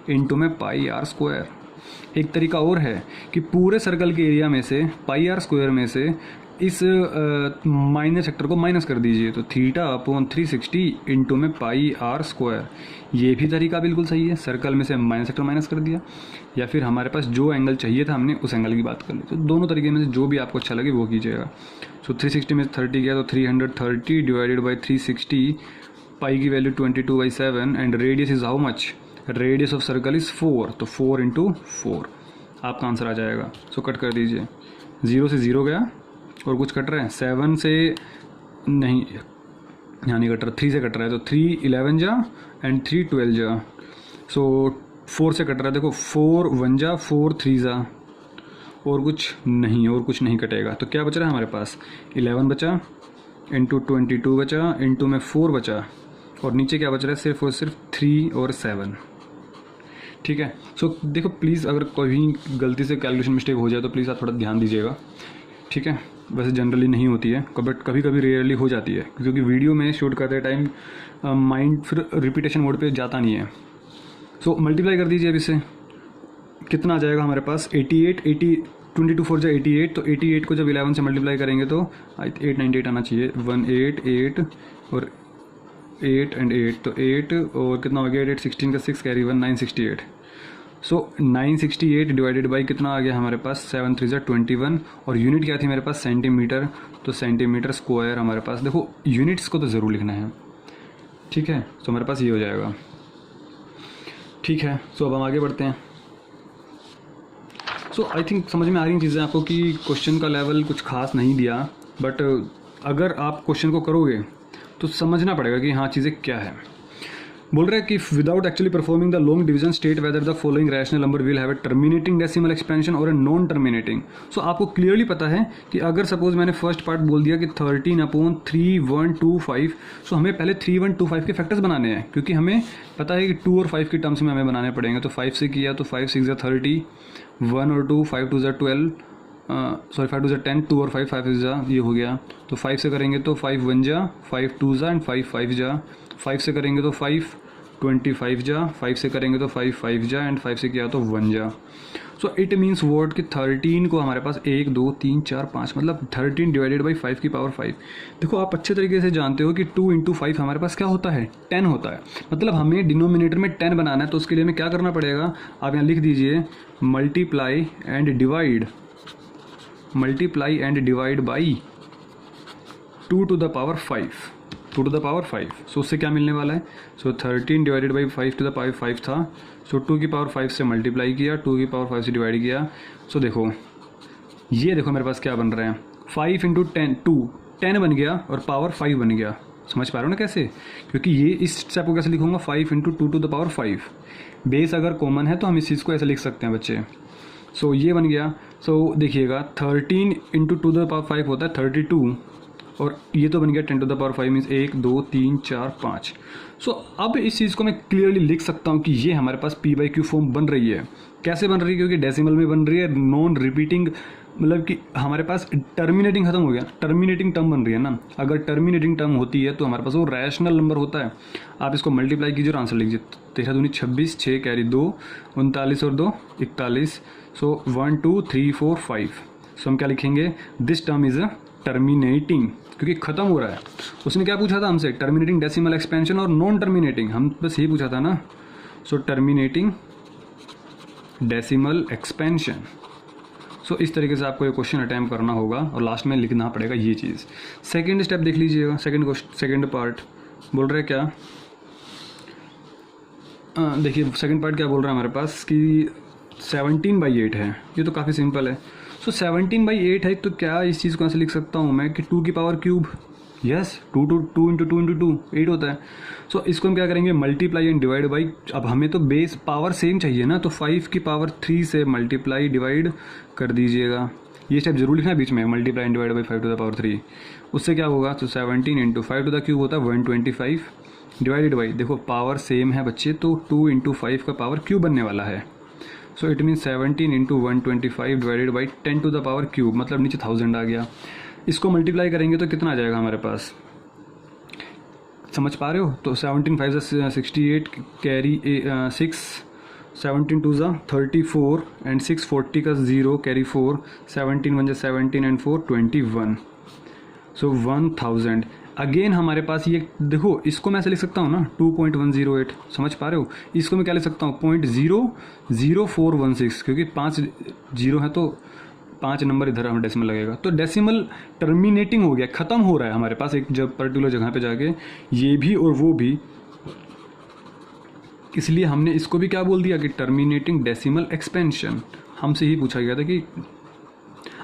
Speaker 1: इनटू में πr²। एक तरीका और है कि पूरे सर्कल के एरिया में से पाई आर स्क्वायर में से इस माइनस फैक्टर को माइनस कर दीजिए, तो थीटा अपॉन 360 इंटू में पाई आर स्क्वायर। ये भी तरीका बिल्कुल सही है, सर्कल में से माइनस फैक्टर माइनस कर दिया, या फिर हमारे पास जो एंगल चाहिए था हमने उस एंगल की बात कर ली। तो दोनों तरीके में से जो भी आपको अच्छा लगे वो कीजिएगा। सो 360 में 30 गया तो 330 डिवाइडेड बाई 360, पाई की वैल्यू 22/7 and radius is how much, radius of circle is 4, तो 4 इंटू 4 आपका आंसर आ जाएगा। सो कट कर दीजिए, 0 से 0 गया और कुछ कट रहा है, 7 से नहीं, यहाँ नहीं कट रहा, 3 से कट रहा है, तो 3 11 जा एंड 3 12 जा। सो 4 से कट रहा है, देखो 4 1 जा 4 3 जा, और कुछ नहीं कटेगा। तो क्या बच रहा है हमारे पास, 11 बचा इंटू 22 बचा इंटू में 4 बचा, और नीचे क्या बच रहा है, सिर्फ और सिर्फ 3 और 7। ठीक है। सो देखो प्लीज़, अगर कोई गलती से कैलकुलेशन मिस्टेक हो जाए तो प्लीज़ आप थोड़ा ध्यान दीजिएगा। ठीक है, वैसे जनरली नहीं होती है, बट कभी कभी रेयरली हो जाती है, क्योंकि वीडियो में शूट करते टाइम माइंड फिर रिपीटेशन मोड पे जाता नहीं है। सो मल्टीप्लाई कर दीजिए अब इससे, कितना आ जाएगा हमारे पास, 88 22 4 जा 88, तो 88 को जब 11 से मल्टीप्लाई करेंगे तो 898 आना चाहिए, 188 और 8 एंड 8, तो 8 और कितना हो गया 8 16 का 6 कैरी 1 968। सो 968 डिवाइडेड बाई कितना आ गया हमारे पास, 7 3 जा 21, और यूनिट क्या थी मेरे पास, सेंटीमीटर, तो सेंटीमीटर स्क्वायर हमारे पास। देखो यूनिट्स को तो ज़रूर लिखना है। ठीक है, तो हमारे पास ये हो जाएगा। ठीक है, सो अब हम आगे बढ़ते हैं। सो आई थिंक समझ में आ रही चीज़ें आपको कि क्वेश्चन का लेवल कुछ खास नहीं दिया, बट अगर आप क्वेश्चन को करोगे तो समझना पड़ेगा कि हाँ चीज़ें क्या है। बोल रहा है कि without actually performing the long division state whether the following rational number will have a terminating decimal expansion और ए नॉन टर्मिनेटिंग। सो आपको क्लियरली पता है कि अगर सपोज मैंने फर्स्ट पार्ट बोल दिया कि 13/3125, सो हमें पहले 3125 के फैक्टर्स बनाने हैं, क्योंकि हमें पता है कि 2 और 5 के टर्म्स में हमें बनाने पड़ेंगे। तो 5 से किया तो 5 6 30, 1 और 2 5 2 12, 5 2 10, 2 और 5 5 जा, ये हो गया। तो 5 से करेंगे तो 5 1 जा, 5 2 जा एंड 5 5 जा, 5 से करेंगे तो 5 25 जा, 5 से करेंगे तो 5 5 जा एंड 5 से किया तो 1 जा। सो इट मीन्स वर्ड कि 13 को हमारे पास 1 2 3 4 5, मतलब 13 डिवाइडेड बाई 5 की पावर 5। देखो आप अच्छे तरीके से जानते हो कि 2 इंटू 5 हमारे पास क्या होता है, 10 होता है। मतलब हमें डिनोमिनेटर में 10 बनाना है, तो उसके लिए हमें क्या करना पड़ेगा, आप यहाँ लिख दीजिए multiply and divide by 2 to the power 5। So उससे क्या मिलने वाला है, so 13 divided by 5 to the power 5 था, सो 2 की पावर 5 से मल्टीप्लाई किया, 2 की पावर 5 से डिवाइड किया। सो देखो ये देखो मेरे पास क्या बन रहे हैं, 5 इंटू 10 10 बन गया और पावर 5 बन गया। समझ पा रहे हो ना कैसे, क्योंकि ये इस स्टेप को कैसे लिखूंगा, 5 into 2 to the power 5। Base अगर कॉमन है तो हम इस चीज़ को ऐसे लिख सकते हैं बच्चे। सो ये बन गया। सो देखिएगा 13 इंटू 2 द पावर 5 होता है 32, और ये तो बन गया 10 टू द पावर 5 मीन्स 1 2 3 4 5। सो अब इस चीज़ को मैं क्लियरली लिख सकता हूँ कि ये हमारे पास p/q फॉर्म बन रही है। कैसे बन रही है, क्योंकि डेसिमल में बन रही है, नॉन रिपीटिंग, मतलब कि हमारे पास टर्मिनेटिंग खत्म हो गया, टर्मिनेटिंग टर्म बन रही है ना। अगर टर्मिनेटिंग टर्म होती है तो हमारे पास वो रैशनल नंबर होता है। आप इसको मल्टीप्लाई कीजिए और आंसर लिखिए, 13 दूनी 26, 6 कैरी 2, 39 और 2 41। सो 1 2 3 4 5। सो हम क्या लिखेंगे, this term is a terminating, क्योंकि खत्म हो रहा है। उसने क्या पूछा था हमसे, टर्मिनेटिंग डेसिमल एक्सपेंशन और नॉन टर्मिनेटिंग, हम बस ये पूछा था ना। सो टर्मिनेटिंग डेसिमल एक्सपेंशन। सो इस तरीके से आपको ये क्वेश्चन अटैम्प्ट करना होगा और लास्ट में लिखना पड़ेगा ये चीज़। सेकेंड स्टेप देख लीजिएगा, सेकेंड पार्ट बोल रहे क्या, देखिए सेकेंड पार्ट क्या बोल रहा है हमारे पास कि 17/8 है। ये तो काफ़ी सिंपल है। सो 17/8 है, तो क्या इस चीज़ को ऐसे लिख सकता हूँ मैं कि 2 की पावर क्यूब, यस 2 इंटू 2 8 होता है। सो इसको हम क्या करेंगे, मल्टीप्लाई एंड डिवाइड बाई, अब हमें तो बेस पावर सेम चाहिए ना, तो 5 की पावर 3 से मल्टीप्लाई डिवाइड कर दीजिएगा। ये स्टेप जरूर लिखना है बीच में, multiply and divide by 5 to the power 3। उससे क्या होगा, तो 17 इंटू 5 टू द क्यूब होता है 125 डिवाइडेड बाई, देखो पावर सेम है बच्चे, तो 2 इंटू 5 का पावर क्यूब बनने वाला है। So it means 17 into 125 divided by 10 to the power cube, मतलब नीचे 1000 आ गया। इसको मल्टीप्लाई करेंगे तो कितना आ जाएगा हमारे पास, समझ पा रहे हो। तो 17 5 68 कैरी 6, 17 टू ज़ा 34 एंड 6 40 का 0 कैरी 4, 17 1 जा 17 एंड 4 21, सो 1000। अगेन हमारे पास ये देखो, इसको मैं ऐसे लिख सकता हूँ ना 2.108, समझ पा रहे हो? इसको मैं क्या लिख सकता हूँ 0.00416, क्योंकि 5 जीरो है तो 5 नंबर इधर हमें डेसिमल लगेगा, तो डेसिमल टर्मिनेटिंग हो गया, ख़त्म हो रहा है हमारे पास एक जब पर्टिकुलर जगह पे जाके, ये भी और वो भी। इसलिए हमने इसको भी क्या बोल दिया कि टर्मिनेटिंग डेसिमल एक्सपेंशन। हमसे ही पूछा गया था कि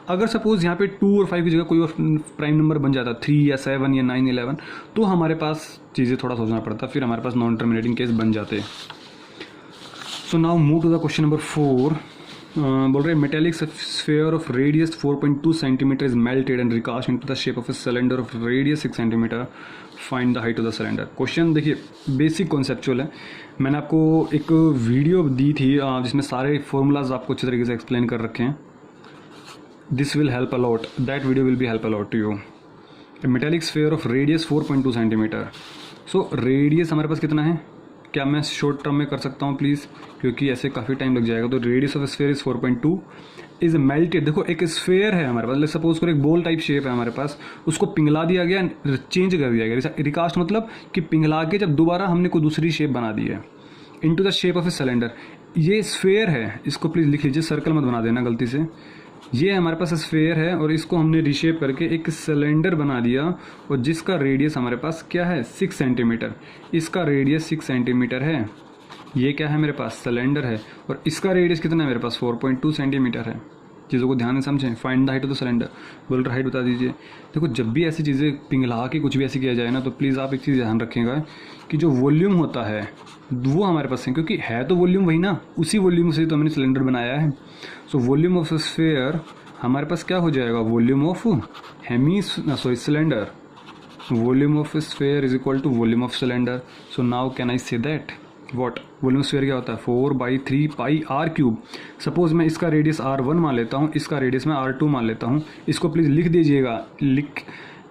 Speaker 1: अगर सपोज यहाँ पे 2 और 5 की जगह कोई और प्राइम नंबर बन जाता, 3 या 7 या 9 11, तो हमारे पास चीज़ें थोड़ा सोचना पड़ता, फिर हमारे पास नॉन टर्मिनेटिंग केस बन जाते। So now move to the question number 4। बोल रहे metallic sphere of radius 4.2 centimetre is melted and recast into the shape of a cylinder of radius 6 centimetre, find the height of the cylinder. Question देखिए basic conceptual है। मैंने आपको एक video दी थी जिसमें सारे फॉर्मूलाज आपको अच्छी तरीके से एक्सप्लेन कर रखे हैं। This will help a lot, that video will be help a lot to you. Metallic sphere of radius 4.2 centimetre. So radius हमारे पास कितना है, क्या मैं शॉर्ट टर्म में कर सकता हूँ प्लीज़, क्योंकि ऐसे काफ़ी टाइम लग जाएगा। तो radius of sphere is 4.2 is melted. देखो एक स्फेयर है हमारे पास, सपोज करो एक बॉल टाइप शेप है हमारे पास, उसको पिघला दिया गया, चेंज कर दिया गया। रिकास्ट मतलब कि पिघला के जब दोबारा हमने कोई दूसरी शेप बना दी है, into the shape of a cylinder. ये स्फेयर है, इसको प्लीज़ लिख लीजिए, सर्कल मत बना देना गलती से। ये हमारे पास स्फेयर है और इसको हमने रिशेप करके एक सिलेंडर बना दिया, और जिसका रेडियस हमारे पास क्या है 6 सेंटीमीटर। इसका रेडियस 6 सेंटीमीटर है। ये क्या है मेरे पास सिलेंडर है, और इसका रेडियस कितना है मेरे पास 4.2 सेंटीमीटर है। चीज़ों को ध्यान से समझें। Find the height of the cylinder, boulder height बता दीजिए। देखो जब भी ऐसी चीज़ें पिघला के कुछ भी ऐसे किया जाए ना, तो प्लीज़ आप एक चीज़ ध्यान रखिएगा कि जो वॉल्यूम होता है वो हमारे पास है, क्योंकि है तो वॉल्यूम वही ना, उसी वॉल्यूम से तो हमने सिलेंडर बनाया है। सो वॉल्यूम ऑफ स्फेयर हमारे पास क्या हो जाएगा, volume of cylinder. Volume of sphere is equal to volume of cylinder. So now can I say that what volume of sphere क्या होता है 4/3 पाई आर क्यूब। सपोज मैं इसका रेडियस r1 मान लेता हूँ, इसका रेडियस मैं r2 मान लेता हूँ। इसको प्लीज़ लिख दीजिएगा।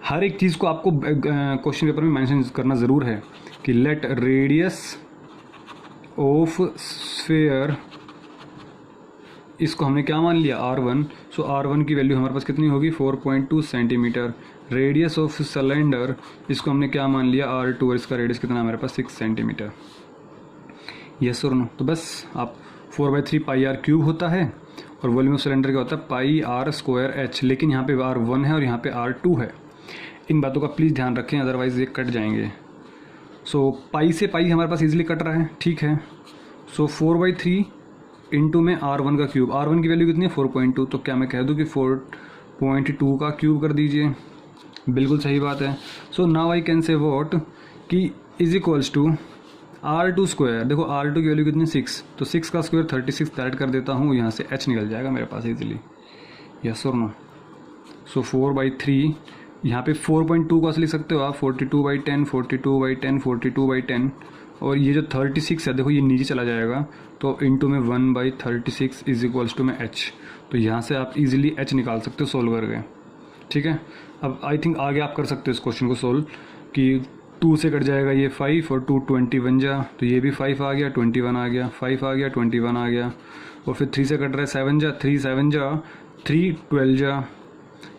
Speaker 1: हर एक चीज़ को आपको क्वेश्चन पेपर में मेंशन करना ज़रूर है कि लेट रेडियस ऑफ स्फेयर, इसको हमने क्या मान लिया r1। सो r1 की वैल्यू हमारे पास कितनी होगी 4.2 सेंटीमीटर। रेडियस ऑफ सिलेंडर, इसको हमने क्या मान लिया r2, और इसका रेडियस कितना है हमारे पास 6 सेंटीमीटर। यस और नो? तो बस आप 4/3 पाई आर क्यूब होता है, और वॉल्यूम ऑफ सिलेंडर क्या होता है पाई आर स्क्वायर एच। लेकिन यहाँ पे r1 है और यहाँ पे r2 है। इन बातों का प्लीज़ ध्यान रखें, अदरवाइज ये कट जाएंगे। सो पाई से पाई हमारे पास इजीली कट रहा है, ठीक है। सो 4/3 इंटू में r1 का क्यूब। r1 की वैल्यू कितनी है 4.2, तो क्या मैं कह दूँ कि 4.2 का क्यूब कर दीजिए। बिल्कुल सही बात है। So now I can say what कि is equals to r2 square. देखो r2 की वैल्यू कितनी 6, तो 6 का स्क्वायर 36 डायरेक्ट कर देता हूँ, यहाँ से h निकल जाएगा मेरे पास इजीली। यस और नो? सो 4/3, यहाँ पे 4.2 को लिख सकते हो आप 42/10, 42/10, 42/10, और ये जो 36 है देखो ये नीचे चला जाएगा, तो इंटू में 1/36 इज इक्वल्स टू में h। तो यहाँ से आप इजीली h निकाल सकते हो सोल्व करके, ठीक है। अब आई थिंक आगे आप कर सकते हो इस क्वेश्चन को सोल्व कि 2 से कट जाएगा ये 5 और 2 21 जा, तो ये भी 5 आ गया, 21 आ गया, 5 आ गया, 21 आ गया, और फिर 3 से कट रहा है 7 जा, 3 7 जा, 3 12 जा,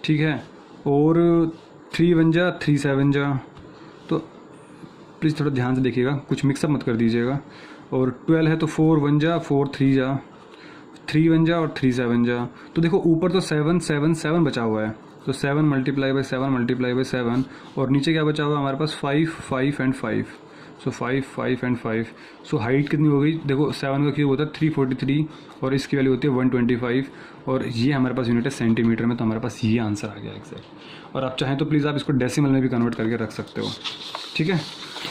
Speaker 1: ठीक है, और 3 1 जा, 3 7 जा। तो प्लीज़ थोड़ा ध्यान से देखिएगा, कुछ मिक्सअप मत कर दीजिएगा। और 12 है तो 4 1 जा, 4 3 जा, 3 1 जा और 3 7 जा। तो देखो ऊपर तो 7 7 7 बचा हुआ है, तो 7 मल्टीप्लाई बाई 7 मल्टीप्लाई बाई 7, और नीचे क्या बचा हुआ है हमारे पास 5 5 and 5। So 5 5 and 5। So height कितनी हो गई, देखो 7 का क्यूब होता है 343, और इसकी वैल्यू होती है 125, और ये हमारे पास यूनिट है सेंटीमीटर में, तो हमारे पास ये आंसर आ गया एग्जैक्ट। और आप चाहें तो प्लीज़ आप इसको डेसिमल में भी कन्वर्ट करके रख सकते हो, ठीक है।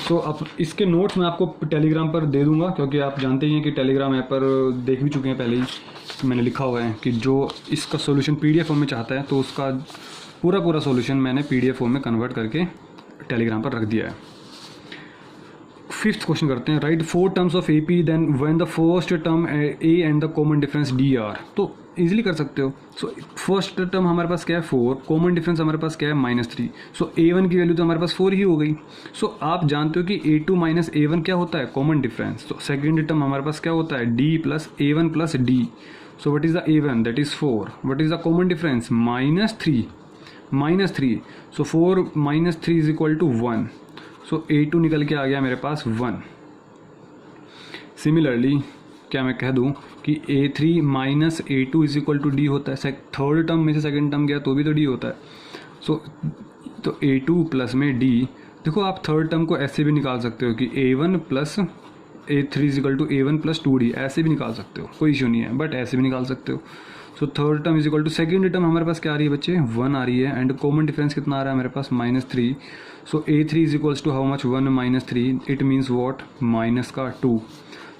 Speaker 1: तो अब इसके नोट्स मैं आपको टेलीग्राम पर दे दूंगा, क्योंकि आप जानते ही हैं कि टेलीग्राम ऐप पर देख भी चुके हैं पहले ही, मैंने लिखा हुआ है कि जो इसका सॉल्यूशन पीडीएफ फॉर्म में चाहता है तो उसका पूरा सॉल्यूशन मैंने पीडीएफ फॉर्म में कन्वर्ट करके टेलीग्राम पर रख दिया है। 5th क्वेश्चन करते हैं। Write 4 terms of AP then when the first term A and the common difference D are. तो इजीली कर सकते हो। सो फर्स्ट टर्म हमारे पास क्या है 4, कॉमन डिफरेंस हमारे पास क्या है -3। सो a1 की वैल्यू तो हमारे पास 4 ही हो गई। सो आप जानते हो कि a2 माइनस a1 क्या होता है, कॉमन डिफरेंस। तो सेकेंड टर्म हमारे पास क्या होता है d plus a1 plus d। So what is the a1, that is 4। What is the common difference, -3। So 4 minus 3 is equal to 1। So a2 निकल के आ गया मेरे पास 1। सिमिलरली क्या मैं कह दूं कि a3 minus a2 is equal to D होता है। थर्ड टर्म में से सेकंड टर्म गया तो भी तो डी होता है। सो तो a2 प्लस में d। देखो आप थर्ड टर्म को ऐसे भी निकाल सकते हो कि a1 plus a3 is equal to a1 plus 2d, ऐसे भी निकाल सकते हो, कोई इशू नहीं है, बट ऐसे भी निकाल सकते हो। So third term is equal to second term हमारे पास क्या आ रही है बच्चे, 1 आ रही है, एंड कॉमन डिफरेंस कितना आ रहा है मेरे पास -3। So a3 is equals to how much, 1 - 3, it means what, minus का 2।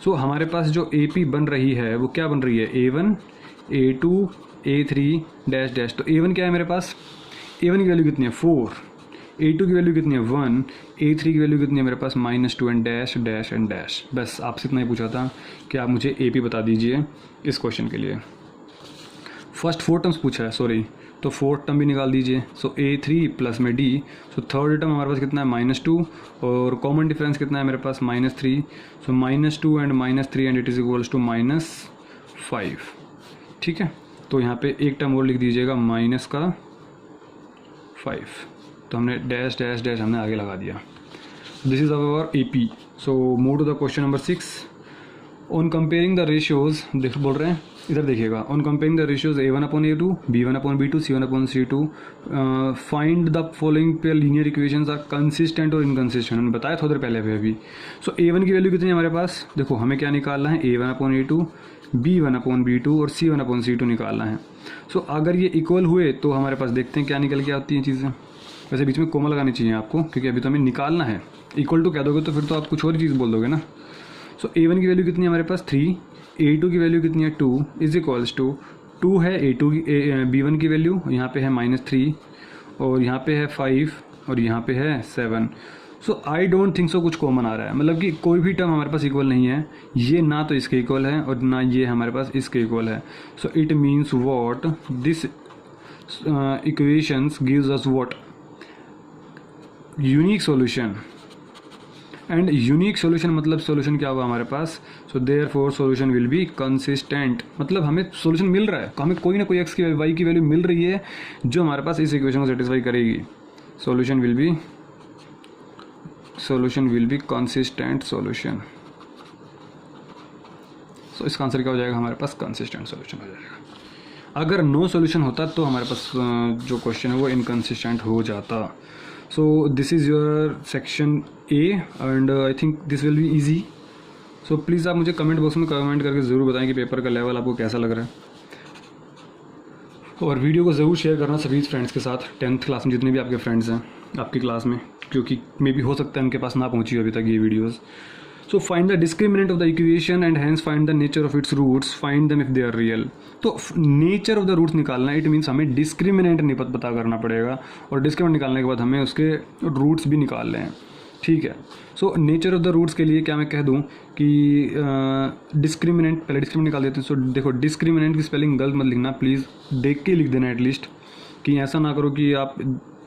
Speaker 1: सो हमारे पास जो AP बन रही है वो क्या बन रही है, a1 a2 a3 dash dash. तो a1 क्या है मेरे पास, a1 की वैल्यू कितनी है 4, a2 की वैल्यू कितनी है 1, a3 की वैल्यू कितनी है मेरे पास -2 and dash dash and dash. बस आपसे इतना ही पूछा था कि आप मुझे AP बता दीजिए इस क्वेश्चन के लिए। फर्स्ट 4 टर्म्स पूछा है, सॉरी, तो फोर्थ टर्म भी निकाल दीजिए। सो a3 प्लस में d। सो थर्ड टर्म हमारे पास कितना है -2, और कॉमन डिफरेंस कितना है मेरे पास -3। So -2 and -3 and it is equals to -5। ठीक है, तो यहाँ पे एक टर्म और लिख दीजिएगा -5। तो हमने डैश डैश डैश हमने आगे लगा दिया। This is our AP। So move to the question number 6। On comparing the ratios, देख बोल रहे हैं इधर देखिएगा, on comparing the ratios a1/a2, b1/b2, c1/c2, find the following pair linear equations are consistent और इनकंसिस्टेंट। हमने बताया थोड़ी देर पहले अभी। सो a1 की वैल्यू कितनी है हमारे पास, देखो हमें क्या निकालना है, a1/a2, b1/b2 और c1/c2 निकालना है। सो अगर ये इक्वल हुए तो हमारे पास देखते हैं क्या निकल के आती हैं चीज़ें। वैसे बीच में कोमा लगानी चाहिए आपको, क्योंकि अभी तो हमें निकालना है। इक्वल टू कह दोगे तो फिर तो आप कुछ और चीज़ बोल दोगे ना। सो a1 की वैल्यू कितनी है हमारे पास 3, a2 की वैल्यू कितनी है 2 इज इक्वल्स टू 2 है a2 की b1 की वैल्यू, यहाँ पे है -3 और यहाँ पे है 5 और यहाँ पे है 7। सो आई डोंट थिंक सो कुछ कॉमन आ रहा है, मतलब कि कोई भी टर्म हमारे पास इक्वल नहीं है। ये ना तो इसके इक्वल है और ना ये हमारे पास इसके इक्वल है। So it means what, this equations gives us what, unique solution. And unique solution मतलब सॉल्यूशन क्या होगा हमारे पास, so therefore solution will be consistent. मतलब हमें सॉल्यूशन मिल रहा है, हमें कोई ना कोई x की y की वैल्यू मिल रही है जो हमारे पास इस इक्वेशन को सेटिस्फाई करेगी। Solution will be consistent solution. So इसका आंसर क्या हो जाएगा हमारे पास, कंसिस्टेंट सॉल्यूशन हो जाएगा। अगर नो सॉल्यूशन होता तो हमारे पास जो क्वेश्चन है वो इनकंसिस्टेंट हो जाता। So this is your section A and I think this will be easy. So please आप मुझे कमेंट बॉक्स में कमेंट करके ज़रूर बताएं कि पेपर का लेवल आपको कैसा लग रहा है, और वीडियो को ज़रूर शेयर करना सभी फ्रेंड्स के साथ, 10th क्लास में जितने भी आपके फ्रेंड्स हैं आपकी क्लास में, क्योंकि मे भी हो सकता है उनके पास ना पहुँची अभी तक ये videos. So find the discriminant of the equation and hence find the nature of its roots, find them if they are real. तो नेचर ऑफ द रूट्स निकालना है, इट मीन्स हमें डिस्क्रिमिनेंट नहीं पता करना पड़ेगा, और डिस्क्रिमिनेंट निकालने के बाद हमें उसके रूट्स भी निकालने हैं। ठीक है, so nature of the roots के लिए क्या मैं कह दूं कि डिस्क्रिमिनेंट, पहले डिस्क्रिमिनेंट निकाल देते हैं। सो देखो डिस्क्रिमिनेंट की स्पेलिंग गलत मत लिखना प्लीज़, देख के लिख देना एटलीस्ट, कि ऐसा ना करो कि आप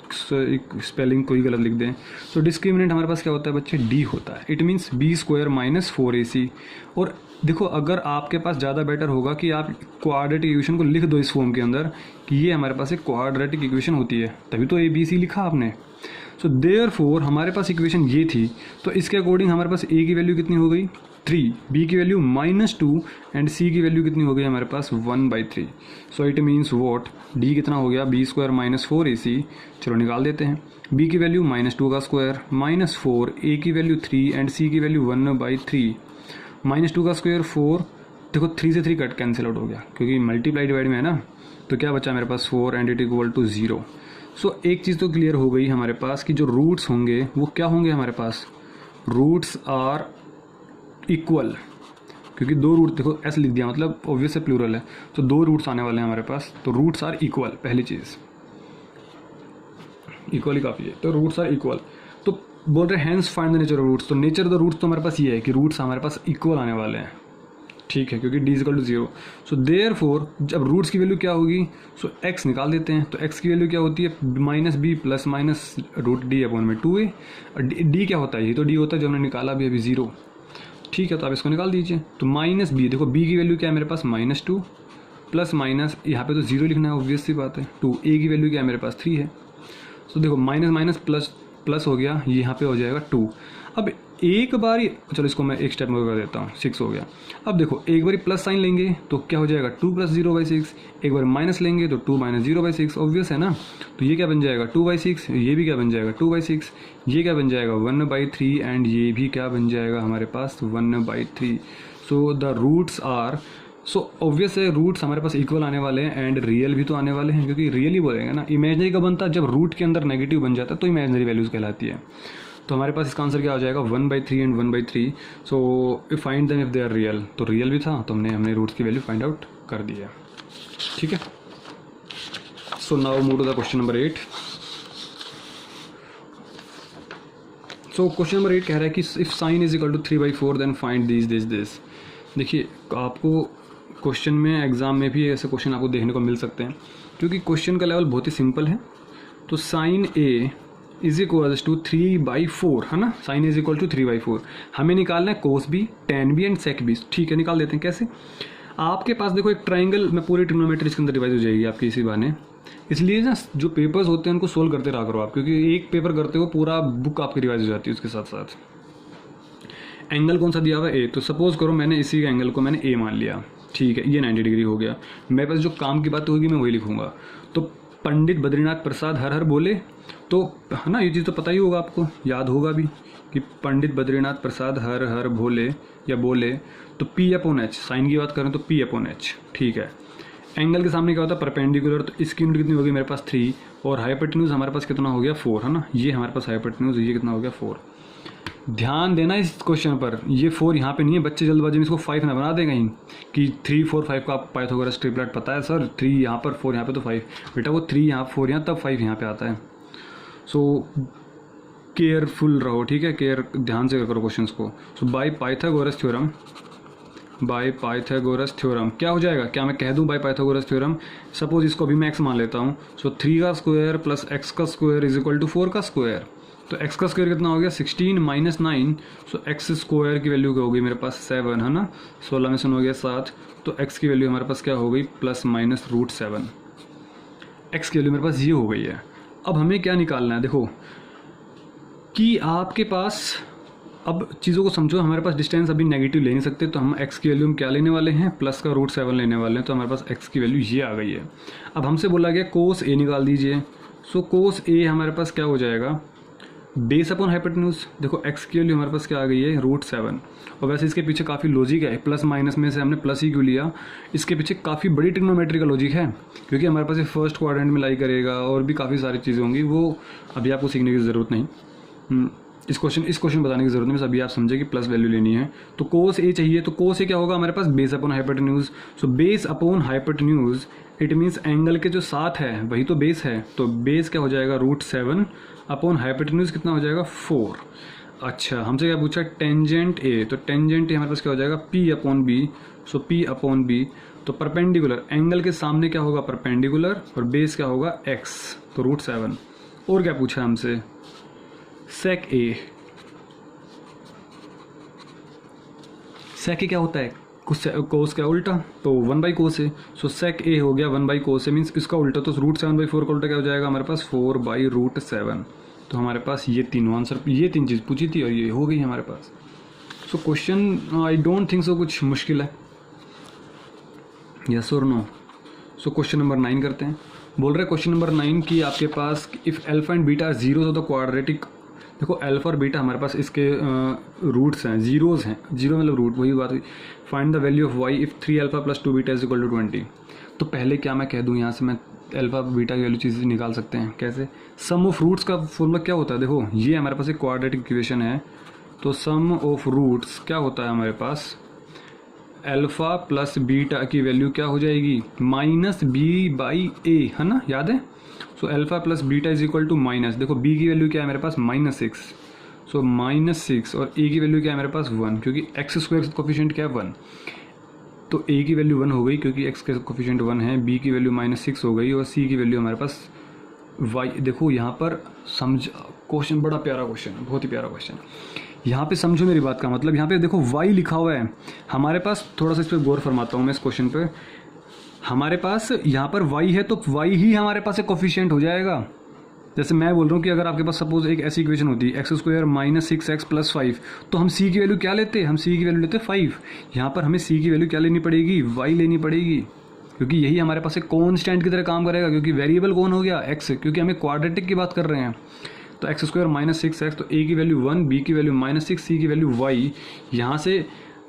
Speaker 1: स्पेलिंग कोई गलत लिख दें। सो डिस्क्रिमिनेंट हमारे पास क्या होता है बच्चे, डी होता है। It means b² - 4ac। और देखो अगर आपके पास ज़्यादा बेटर होगा कि आप क्वाड्रेटिक इक्वेशन को लिख दो इस फॉर्म के अंदर कि ये हमारे पास एक क्वाड्रेटिक इक्वेशन होती है, तभी तो ABC लिखा आपने। सो देयरफॉर हमारे पास इक्वेशन ये थी, तो इसके अकॉर्डिंग हमारे पास A की वैल्यू कितनी हो गई 3, B की वैल्यू -2 एंड C की वैल्यू कितनी हो गई हमारे पास 1/3। सो इट मीन्स वॉट, D कितना हो गया b² - 4ac। चलो निकाल देते हैं। B की वैल्यू -2 का स्क्वायर -4, A की वैल्यू 3 एंड C की वैल्यू 1/3। -2 का स्क्वायर 4, देखो 3 से 3 कट कैंसिल आउट हो गया क्योंकि मल्टीप्लाई डिवाइड में है ना, तो क्या बचा मेरे पास 4 एंड इट इक्वल टू 0। सो एक चीज़ तो क्लियर हो गई हमारे पास कि जो रूट्स होंगे वो क्या होंगे हमारे पास, रूट्स आर इक्वल, क्योंकि 2 रूट, देखो ऐसे लिख दिया मतलब ऑब्वियस है प्लूरल है, तो 2 रूट्स आने वाले हैं हमारे पास, तो रूट्स आर इक्वल। पहली चीज़ इक्वल ही काफ़ी है, तो रूट्स आर इक्वल। तो बोल रहे hence find the nature of roots, तो नेचर ऑफ द रूट्स तो हमारे पास ये है कि रूट्स हमारे पास इक्वल आने वाले हैं। ठीक है, क्योंकि d is equal to 0। So therefore जब रूट्स की वैल्यू क्या होगी, सो x निकाल देते हैं। तो x की वैल्यू क्या होती है, minus B plus minus root D upon में 2a। डी क्या होता है, ये तो डी होता है जो हमने निकाला अभी 0। ठीक है, तो आप इसको निकाल दीजिए। तो माइनस बी, देखो b की वैल्यू क्या है मेरे पास -2 प्लस माइनस यहाँ पे तो 0 लिखना है, ऑब्वियस सी बात है। 2 a की वैल्यू क्या है मेरे पास 3 है। सो देखो माइनस माइनस प्लस प्लस हो गया, ये यहाँ पे हो जाएगा 2। अब एक बारी, चलो इसको मैं एक स्टेप में कर देता हूँ, 6 हो गया। अब देखो एक बारी प्लस साइन लेंगे तो क्या हो जाएगा 2 + 0/6, एक बार माइनस लेंगे तो 2 - 0/6, ऑब्वियस है ना। तो ये क्या बन जाएगा 2/6, ये भी क्या बन जाएगा 2/6, ये क्या बन जाएगा 1/3 एंड ये भी क्या बन जाएगा हमारे पास 1/3। So the roots are, so obvious है रूट्स हमारे पास इक्वल आने वाले हैं एंड रियल भी तो आने वाले हैं, क्योंकि रियल ही बोलेंगे ना। इमेजनरी का बनता है जब रूट के अंदर नेगेटिव बन जाता है तो इमेजनरी वैल्यूज़ कहलाती है। तो हमारे पास इसका आंसर क्या आ जाएगा 1/3 and 1/3। So if find them if they are real, तो रियल भी था तो हमने रूट्स की वैल्यू फाइंड आउट कर दी है। ठीक है, so now move to the question number 8। So question number 8 कह रहा है कि if sine is equal to 3/4 then find this. देखिए आपको क्वेश्चन में, एग्जाम में भी ऐसे क्वेश्चन आपको देखने को मिल सकते हैं, क्योंकि क्वेश्चन का लेवल बहुत ही सिंपल है। तो sine A is equals to 3/4 है ना, साइन इज इक्वल टू 3/4। हमें निकालना है cos B, tan B and sec B. ठीक है, निकाल देते हैं। कैसे, आपके पास देखो एक ट्राइंगल में पूरी ट्रिग्नोमेट्री इसके अंदर डिवाइड हो जाएगी आपकी इसी बहाने। इसलिए ना जो पेपर्स होते हैं उनको सोल्व करते रहा करो आप, क्योंकि एक पेपर करते हो पूरा बुक आपकी रिवाइज हो जाती है उसके साथ साथ। एंगल कौन सा दिया हुआ है ए, तो सपोज करो मैंने इसी एंगल को मैंने ए मान लिया। ठीक है, ये 90 डिग्री हो गया। मेरे पास जो काम की बात होगी मैं वही लिखूंगा। तो पंडित बद्रीनाथ प्रसाद हर हर बोले, तो है ना, ये चीज़ तो पता ही होगा आपको, याद होगा भी कि पंडित बद्रीनाथ प्रसाद हर हर भोले या बोले। तो P/H, साइन की बात करें तो P/H। ठीक है, एंगल के सामने क्या होता है परपेंडिकुलर, तो इसकी यूनिट कितनी होगी मेरे पास 3, और हाइपोटेन्यूज हमारे पास कितना हो गया 4 है ना, ये हमारे पास हाइपोटेन्यूज, ये कितना हो गया 4। ध्यान देना इस क्वेश्चन पर, ये 4 यहाँ पे नहीं है, बच्चे जल्दबाजी में इसको 5 ना बना दें कहीं कि 3 4 5 का आप पाइथागोरस ट्रिपलेट पता है सर, 3 यहाँ पर 4 यहाँ पे तो 5, बेटा वो 3 यहाँ 4 यहाँ तब 5 यहाँ पे आता है। सो केयरफुल रहो, ठीक है, ध्यान से करो क्वेश्चंस को। सो बाय पाइथागोरस थ्योरम क्या हो जाएगा, क्या मैं कह दूं बाय पाइथागोरस थ्योरम, सपोज इसको अभी मैं x मान लेता हूं। सो 3 का स्क्वायर प्लस x का स्क्वायर इज इक्वल टू 4 का स्क्वायर। तो x का स्क्वायर कितना हो गया 16 - 9। सो x स्क्वायर की वैल्यू क्या हो गई मेरे पास 7 है ना, 16 में से हो गया 7। तो x की वैल्यू हमारे पास क्या हो गई ±√7। x की वैल्यू मेरे पास ये हो गई है। अब हमें क्या निकालना है, देखो कि आपके पास, अब चीज़ों को समझो, हमारे पास डिस्टेंस अभी नेगेटिव ले नहीं सकते, तो हम x की वैल्यू हम क्या लेने वाले हैं +√7 लेने वाले हैं। तो हमारे पास x की वैल्यू ये आ गई है। अब हमसे बोला गया कोस a निकाल दीजिए। सो कोस a हमारे पास क्या हो जाएगा बेस अपॉन हाइपोटेन्यूज। देखो x की वैल्यू हमारे पास क्या आ गई है √7। और वैसे इसके पीछे काफ़ी लॉजिक है, प्लस माइनस में से हमने प्लस ही क्यों लिया, इसके पीछे काफ़ी बड़ी ट्रिग्नोमेट्री का लॉजिक है, क्योंकि हमारे पास ये फर्स्ट क्वाड्रेंट में लाई करेगा और भी काफ़ी सारी चीज़ें होंगी, वो अभी आपको सीखने की ज़रूरत नहीं। इस क्वेश्चन बताने की जरूरत नहीं, बस अभी आप समझे कि प्लस वैल्यू लेनी है। तो कोस ए चाहिए, तो कोस ए क्या होगा हमारे पास base upon hypotenuse. So base upon hypotenuse it means angle के जो साथ है वही तो बेस है, तो बेस क्या हो जाएगा √7 अपॉन हाइपोटेन्यूज कितना हो जाएगा 4। अच्छा, हमसे क्या पूछा टेंजेंट ए, तो टेंजेंट ए हमारे पास क्या हो जाएगा P/B। सो P/B, तो परपेंडिकुलर, एंगल के सामने क्या होगा परपेंडिकुलर, और बेस क्या होगा x, तो √7। और क्या पूछा हमसे सेक ए, सेक ए क्या होता है कोस का उल्टा, तो 1/cos ए। सो सेक ए हो गया 1/cos ए, मीन्स इसका उल्टा, तो √7/4 का उल्टा क्या हो जाएगा हमारे पास 4/√7। तो हमारे पास ये तीनों आंसर, ये 3 चीज़ पूछी थी और ये हो गई हमारे पास। So question I don't think so कुछ मुश्किल है, यस और नो। सो क्वेश्चन नंबर 9 करते हैं। बोल रहे क्वेश्चन नंबर 9 कि आपके पास if alpha and beta are zeros of the quadratic. देखो अल्फा और बीटा हमारे पास इसके रूट्स हैं, जीरोज हैं, जीरो मतलब रूट, वही बात हुई। Find the value of y if 3α + 2β = 20। तो पहले क्या मैं कह दूं, यहाँ से मैं अल्फा बीटा की वैल्यू चीज़ें निकाल सकते हैं कैसे। सम ऑफ रूट्स का फॉर्मूला क्या होता है, देखो ये हमारे पास एक क्वाड्रेटिक इक्वेशन है, तो सम ऑफ रूट्स क्या होता है हमारे पास अल्फा प्लस बीटा की वैल्यू क्या हो जाएगी -b/a, है ना, याद है। So alpha plus beta is equal to minus, देखो b की वैल्यू क्या है मेरे पास -6, सो -6, और a की वैल्यू क्या है मेरे पास 1, क्योंकि x स्क्वायर कोफिशिएंट क्या है 1। तो a की वैल्यू 1 हो गई क्योंकि x का कोफिशिएंट 1 है, b की वैल्यू -6 हो गई और c की वैल्यू हमारे पास y। देखो यहाँ पर समझ, क्वेश्चन बड़ा प्यारा क्वेश्चन है, बहुत ही प्यारा क्वेश्चन। यहाँ पे समझो मेरी बात का मतलब, यहाँ पे देखो y लिखा हुआ है हमारे पास। थोड़ा सा इस पर गौर फरमाता हूँ मैं इस क्वेश्चन पे। हमारे पास यहाँ पर y है तो y ही हमारे पास एक कोफिशिएंट हो जाएगा। जैसे मैं बोल रहा हूँ कि अगर आपके पास सपोज एक ऐसी इक्वेशन होती है x² - 6x + 5, तो हम c की वैल्यू क्या लेते हैं? हम c की वैल्यू लेते हैं 5। यहाँ पर हमें c की वैल्यू क्या लेनी पड़ेगी? y लेनी पड़ेगी, क्योंकि यही हमारे पास एक कॉन्स्टेंट की तरह काम करेगा। क्योंकि वेरिएबल कौन हो गया? x, क्योंकि हमें क्वाड्रेटिक की बात कर रहे हैं। तो x² - 6x, तो a की वैल्यू 1, b की वैल्यू -6, c की वैल्यू y। यहाँ से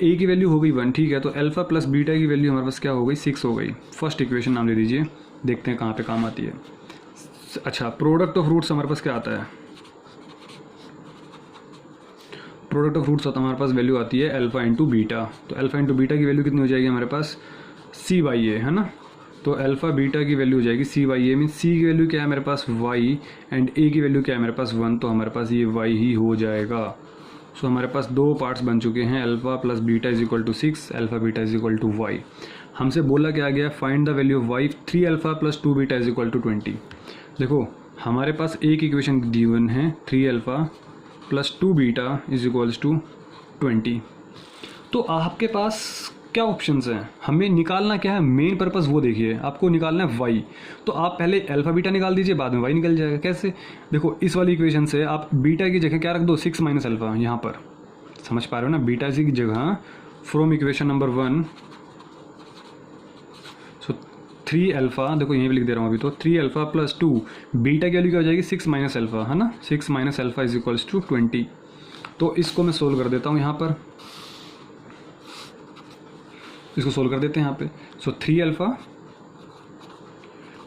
Speaker 1: a की वैल्यू हो गई 1, ठीक है। तो अल्फा प्लस बीटा की वैल्यू हमारे पास क्या हो गई? 6 हो गई। फर्स्ट इक्वेशन नाम ले लीजिए, देखते हैं कहाँ पे काम आती है। अच्छा, प्रोडक्ट ऑफ रूट्स हमारे पास क्या आता है? प्रोडक्ट ऑफ रूट्स हमारे पास वैल्यू आती है अल्फा इंटू बीटा। तो अल्फा इंटू बीटा की वैल्यू कितनी हो जाएगी हमारे पास? c/a, है ना। तो अल्फा बीटा की वैल्यू हो जाएगी c/a, मीन c की वैल्यू क्या है मेरे पास? y, एंड a की वैल्यू क्या है मेरे पास? 1। तो हमारे पास ये y ही हो जाएगा। सो हमारे पास दो पार्ट्स बन चुके हैं, alpha plus beta is equal to 6, alpha beta is equal to y। हमसे बोला क्या गया? Find the value of y, 3 alpha plus 2 beta is equal to 20। देखो हमारे पास एक इक्वेशन गिवन है, 3 alpha plus 2 beta is equals to 20। तो आपके पास क्या ऑप्शंस हैं? हमें निकालना क्या है? मेन पर्पस वो देखिए, आपको निकालना है y। तो आप पहले अल्फा बीटा निकाल दीजिए, बाद में y निकल जाएगा। कैसे? देखो इस वाली इक्वेशन से आप बीटा की जगह क्या रख दो? 6 माइनस अल्फा। यहाँ पर समझ पा रहे हो ना? बीटा की जगह फ्रॉम इक्वेशन नंबर 1, 3 अल्फा, देखो यहीं पे लिख दे रहा हूँ अभी। तो 3 अल्फा प्लस 2 बीटा की वैल्यू क्या हो जाएगी? 6 माइनस अल्फा, है ना। 6 minus alpha is equals to 20। तो इसको मैं सोल्व कर देता हूँ यहाँ पर, इसको सोल्व कर देते हैं यहाँ पे। So 3 alpha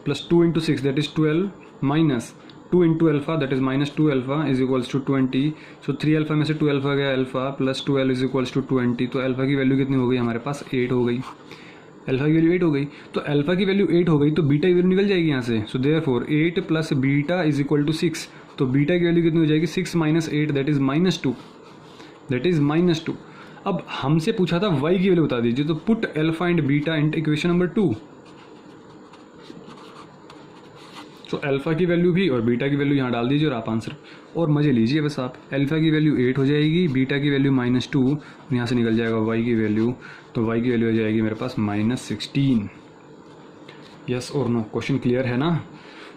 Speaker 1: plus 2 into 6 that is 12 minus 2 into alpha that is -2 alpha is equals to 20। So 3 alpha में से 2 अल्फा गया, alpha plus 12 is equals to 20। तो अल्फा की वैल्यू कितनी हो गई हमारे पास? 8 हो गई। अल्फा की वैल्यू 8 हो गई। तो अल्फा की वैल्यू 8 हो गई तो बीटा की वैल्यू निकल जाएगी यहाँ से। So therefore 8 plus beta is equal to 6। तो बीटा की वैल्यू कितनी हो जाएगी? 6 minus 8 that is -2, that is -2। अब हमसे पूछा था y की वैल्यू बता दीजिए, तो put alpha and beta in equation number 2। तो अल्फा की वैल्यू भी और बीटा की वैल्यू यहाँ डाल दीजिए और आप आंसर और मजे लीजिए बस आप। अल्फा की वैल्यू 8 हो जाएगी, बीटा की वैल्यू -2, और यहाँ से निकल जाएगा y की वैल्यू। तो y की वैल्यू हो जाएगी मेरे पास -16। यस और नो? क्वेश्चन क्लियर है ना?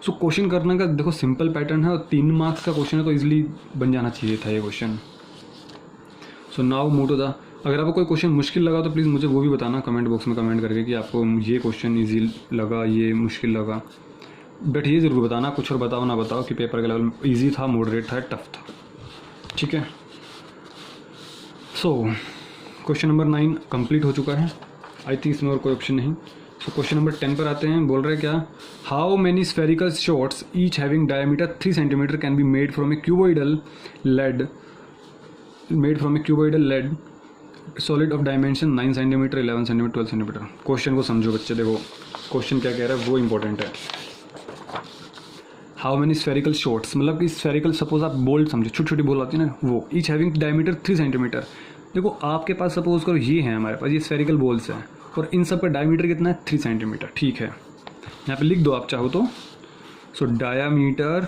Speaker 1: सो क्वेश्चन करने का देखो सिंपल पैटर्न है और 3 मार्क्स का क्वेश्चन है, तो इजिली बन जाना चाहिए था ये question. So now move to the, अगर आपको कोई क्वेश्चन मुश्किल लगा तो प्लीज़ मुझे वो भी बताना कमेंट बॉक्स में कमेंट करके कि आपको ये क्वेश्चन ईजी लगा, ये मुश्किल लगा। बट ये ज़रूर बताना, कुछ और बताओ ना बताओ कि पेपर का लेवल ईजी था, मॉडरेट था, टफ था, ठीक है। सो क्वेश्चन नंबर 9 कंप्लीट हो चुका है। आई थिंक इसमें और कोई ऑप्शन नहीं। सो क्वेश्चन नंबर 10 पर आते हैं। बोल रहे हैं क्या? How many spherical shots each having diameter 3 centimeter can be made from a cuboidal lead solid of dimension 9 centimeter, 11 centimeter, 12 centimeter. Question को समझो बच्चे, देखो क्वेश्चन क्या कह रहा है वो इंपॉर्टेंट है। हाउ मेनी स्फेरिकल शॉट्स, मतलब कि स्फेरिकल, सपोज आप बोल्ट समझो, छोटी छोटी बॉल आती है ना वो, ईच हैविंग डायमीटर 3 सेंटीमीटर। देखो आपके पास सपोज करो ये है हमारे पास, ये स्फेरिकल बॉल्स हैं और इन सब का डायमीटर कितना है? 3 सेंटीमीटर, ठीक है। यहाँ पे लिख दो आप चाहो तो। So diameter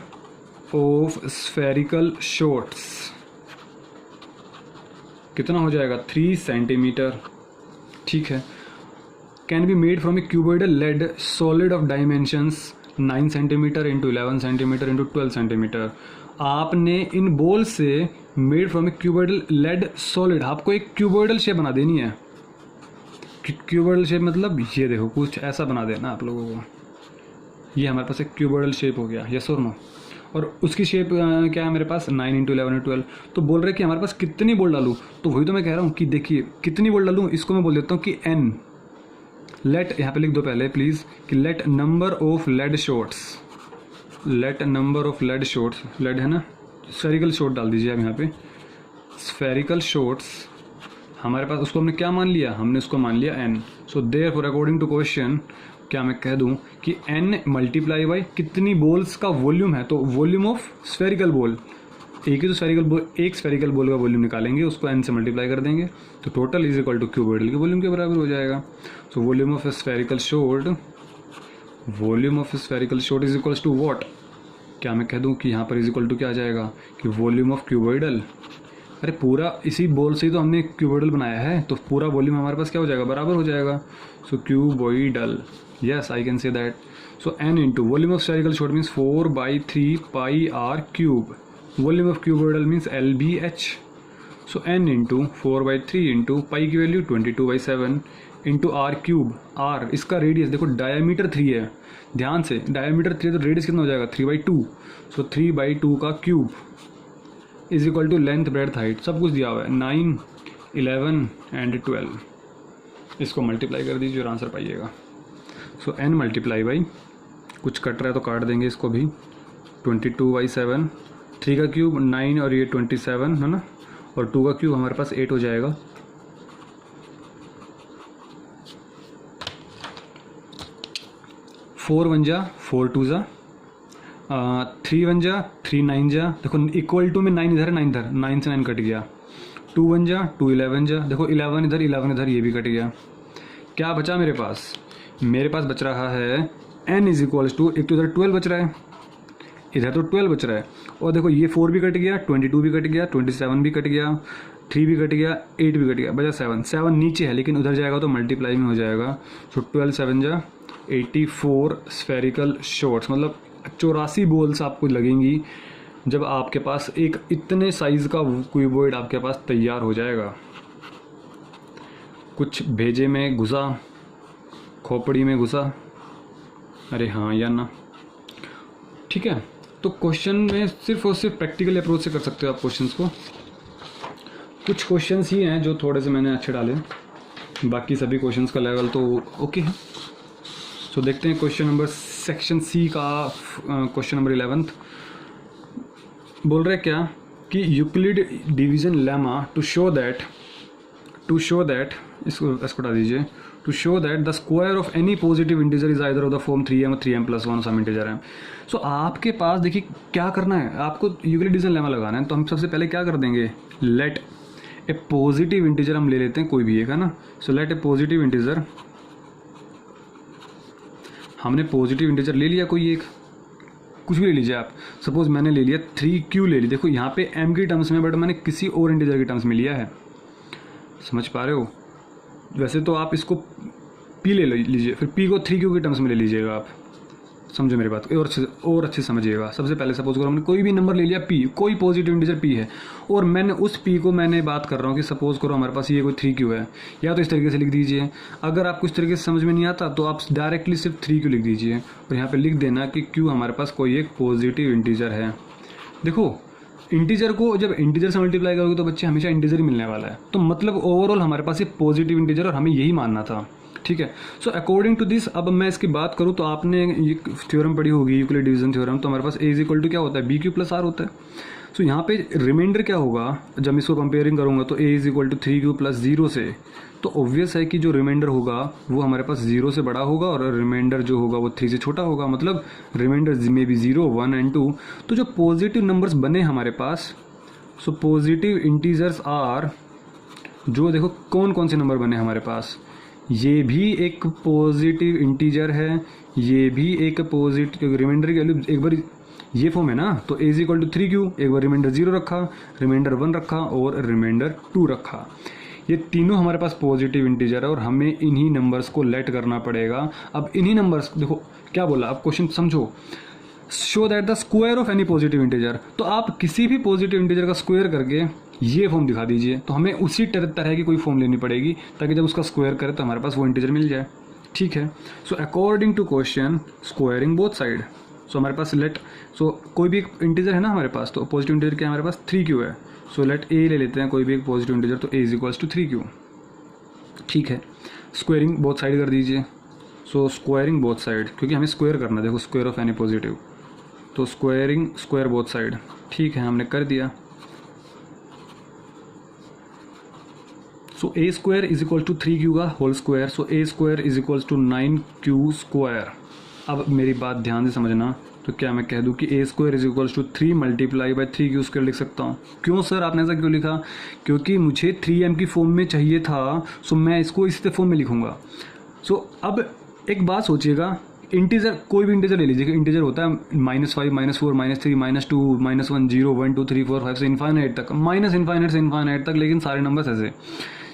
Speaker 1: of spherical shots कितना हो जाएगा? 3 सेंटीमीटर, ठीक है। Can be made from a cuboidal lead solid of dimensions 9 centimeter into 11 centimeter into 12 centimeter. आपने इन बॉल से made from a cuboidal lead solid, आपको एक क्यूबॉइडल शेप बना देनी है। क्यूबॉइडल शेप मतलब ये देखो कुछ ऐसा बना देना आप लोगों को। ये हमारे पास एक क्यूबॉइडल शेप हो गया, यस और नो। और उसकी शेप क्या है मेरे पास? 9 इंटू 11 इंटू 12। तो बोल रहे कि हमारे पास कितनी बॉल डालूँ? तो वही तो मैं कह रहा हूँ कि देखिए कितनी बॉल डालूँ, इसको मैं बोल देता हूँ कि n। लेट, यहाँ पे लिख दो पहले प्लीज़ कि let number of lead shots, let number of lead shots, lead है ना, स्फेरिकल शॉट डाल दीजिए आप यहाँ पे। स्फेरिकल शॉट्स हमारे पास, उसको हमने क्या मान लिया? हमने उसको मान लिया n। So therefore according to question क्या मैं कह दूं कि n मल्टीप्लाई बाई कितनी बॉल्स का वॉल्यूम है? तो वॉल्यूम ऑफ स्फेरिकल बॉल एक ही तो एक स्फेरिकल बॉल का वॉल्यूम निकालेंगे, उसको n से मल्टीप्लाई कर देंगे, तो total is equal to cuboidal के वॉल्यूम के बराबर हो जाएगा। So volume of spherical shot is equals to what, क्या मैं कह दूं कि यहाँ पर इज इक्वल टू क्या आ जाएगा कि वॉल्यूम ऑफ क्यूबॉइडल। अरे पूरा इसी बॉल से ही तो हमने क्यूबॉइडल बनाया है, तो पूरा वॉल्यूम हमारे पास क्या हो जाएगा, बराबर हो जाएगा। So cuboidal, yes I can say that. So n into volume of spherical shot means 4/3 pi r cube, volume of cuboidal means LBH। So n into 4/3 into pi की वैल्यू 22/7 इंटू r क्यूब, r इसका radius देखो diameter 3 है, ध्यान से diameter 3 तो radius कितना हो जाएगा 3/2। सो 3/2 का cube is equal to length breadth height सब कुछ दिया हुआ है 9, 11 एंड 12। इसको मल्टीप्लाई कर दीजिए और आंसर पाइएगा। सो n मल्टीप्लाई बाई कुछ कट रहा है तो काट देंगे इसको भी, 22/7, 3 का क्यूब 9 और ये 27 है ना, और 2 का क्यूब हमारे पास 8 हो जाएगा। 4 1 जा 4 2 जा 3 1 जा 3 9 जा, देखो इक्वल टू में 9 इधर है 9 इधर, 9 से 9 कट गया। 2 1 जा 2 11 जा, देखो 11 इधर 11 इधर, ये भी कट गया। क्या बचा मेरे पास, मेरे पास बच रहा है n इज इक्वल्स टू, एक तो इधर 12 बच रहा है, इधर तो 12 बच रहा है, और देखो ये 4 भी कट गया, 22 भी कट गया, 27 भी कट गया, 3 भी कट गया, 8 भी कट गया, बचा 7 नीचे है लेकिन उधर जाएगा तो मल्टीप्लाई में हो जाएगा। सो 12 7 जा 84 स्फेरिकल शॉट्स, मतलब 84 बॉल्स आपको लगेंगी जब आपके पास एक इतने साइज का क्यूबॉइड आपके पास तैयार हो जाएगा। कुछ भेजे में घुसा, खोपड़ी में घुसा, अरे हाँ या ना, ठीक है। तो क्वेश्चन में सिर्फ और सिर्फ प्रैक्टिकल अप्रोच से कर सकते हो आप क्वेश्चंस को। कुछ क्वेश्चंस ही हैं जो थोड़े से मैंने अच्छे डाले, बाकी सभी क्वेश्चंस का लेवल तो ओके है। तो देखते हैं क्वेश्चन नंबर सेक्शन सी का क्वेश्चन नंबर 11 बोल रहे क्या कि Euclid division lemma to show that इसको हटा दीजिए, to show that the square of any positive integer is either of the form 3m और 3m+1 सम इंटीजर है। सो आपके पास देखिए क्या करना है, आपको यूक्लिड डिवीजन लेमा लगाना है, तो हम सबसे पहले क्या कर देंगे, लेट ए पॉजिटिव इंटीजर हम ले लेते हैं कोई भी एक, है ना। सो लेट ए पॉजिटिव इंटीजर, हमने पॉजिटिव इंटीजर ले लिया कोई एक, कुछ भी ले लीजिए आप, सपोज मैंने ले लिया 3q ले ली, देखो यहाँ पे m की टर्म्स में, बट मैंने किसी और इंटीजर की टर्म्स में लिया है, समझ पा रहे हो। वैसे तो आप इसको p ले लीजिए, फिर p को 3q की टर्म्स में ले लीजिएगा आप, समझो मेरी बात और अच्छे समझिएगा। सबसे पहले सपोज करो हमने कोई भी नंबर ले लिया p, कोई पॉजिटिव इंटीजर p है, और मैंने उस p को मैंने बात कर रहा हूँ कि सपोज करो हमारे पास ये कोई 3q है, या तो इस तरीके से लिख दीजिए। अगर आपको इस तरीके से समझ में नहीं आता तो आप डायरेक्टली सिर्फ 3q लिख दीजिए, और यहाँ पे लिख देना कि q हमारे पास कोई एक पॉजिटिव इंटीजर है। देखो इंटीजर को जब इंटीजर से मल्टीप्लाई करोगे तो बच्चे हमेशा इंटीजर ही मिलने वाला है, तो मतलब ओवरऑल हमारे पास ये पॉजिटिव इंटीजर, और हमें यही मानना था, ठीक है। सो अकॉर्डिंग टू दिस, अब मैं इसकी बात करूँ तो आपने ये थ्योरम पढ़ी होगी, यूक्लिड डिवीजन थ्योरम, तो हमारे पास a इज इक्वल टू क्या होता है, bq+r होता है। सो यहाँ पे रिमाइंडर क्या होगा, जब मैं इसको कंपेयरिंग करूँगा तो a is equal to 3q+0 से, तो ऑब्वियस है कि जो रिमाइंडर होगा वो हमारे पास 0 से बड़ा होगा और रिमाइंडर जो होगा वो 3 से छोटा होगा, मतलब रिमाइंडर में भी 0 1 एंड 2। तो जो पॉजिटिव नंबर्स बने हमारे पास, सो पॉजिटिव इंटीजर्स आर, जो देखो कौन कौन से नंबर बने हमारे पास, ये भी एक पॉजिटिव इंटीजर है, ये भी एक पॉजिटिव, रिमाइंडर की वैल्यू एक बार ये फॉर्म है ना, तो a is equal to 3q, एक बार रिमाइंडर 0 रखा, रिमाइंडर 1 रखा और रिमाइंडर 2 रखा। ये तीनों हमारे पास पॉजिटिव इंटीजर है और हमें इन्हीं नंबर्स को लेट करना पड़ेगा। अब इन्हीं नंबर्स, देखो क्या बोला, अब क्वेश्चन समझो, show that the square of any positive integer, तो आप किसी भी पॉजिटिव इंटीजर का स्क्वायर करके ये फॉर्म दिखा दीजिए, तो हमें उसी तरह की कोई फॉर्म लेनी पड़ेगी ताकि जब उसका स्क्वायर करें तो हमारे पास वो इंटीजर मिल जाए, ठीक है। So according to question squaring both side, so हमारे पास लेट, सो कोई भी एक इंटीजर है ना हमारे पास, तो पॉजिटिव इंटीजर क्या हमारे पास 3q है, सो लेट a ले लेते हैं कोई भी एक पॉजिटिव इंटीजर, तो a is equals to 3q, ठीक है। स्क्वायरिंग बोथ साइड कर दीजिए, सो स्क्वायरिंग बोथ साइड, क्योंकि हमें स्क्वायर करना है, देखो स्क्वायर ऑफ एनी पॉजिटिव, तो स्क्वायरिंग स्क्वायर बोथ साइड, ठीक है, हमने कर दिया। So a square is equal to 3q का whole square, so a square is equals to 9q square, अब मेरी बात ध्यान से समझना, तो क्या मैं कह दूं कि a square is equals to 3 multiply by 3 q square लिख सकता हूँ। क्यों सर आपने ऐसा क्यों लिखा? क्योंकि मुझे 3m की फॉर्म में चाहिए था, सो मैं इसको इसी फॉर्म में लिखूंगा। सो अब एक बात सोचिएगा, इंटीजर कोई भी इंटीजर ले लीजिए, इंटीजर होता है -5 -4 -3 -2 -1 0 1 2 3 4 5 से इन्फाइनाइट तक, माइनस इन्फाइनाइट से इन्फाइनाइट तक, लेकिन सारे नंबर्स ऐसे,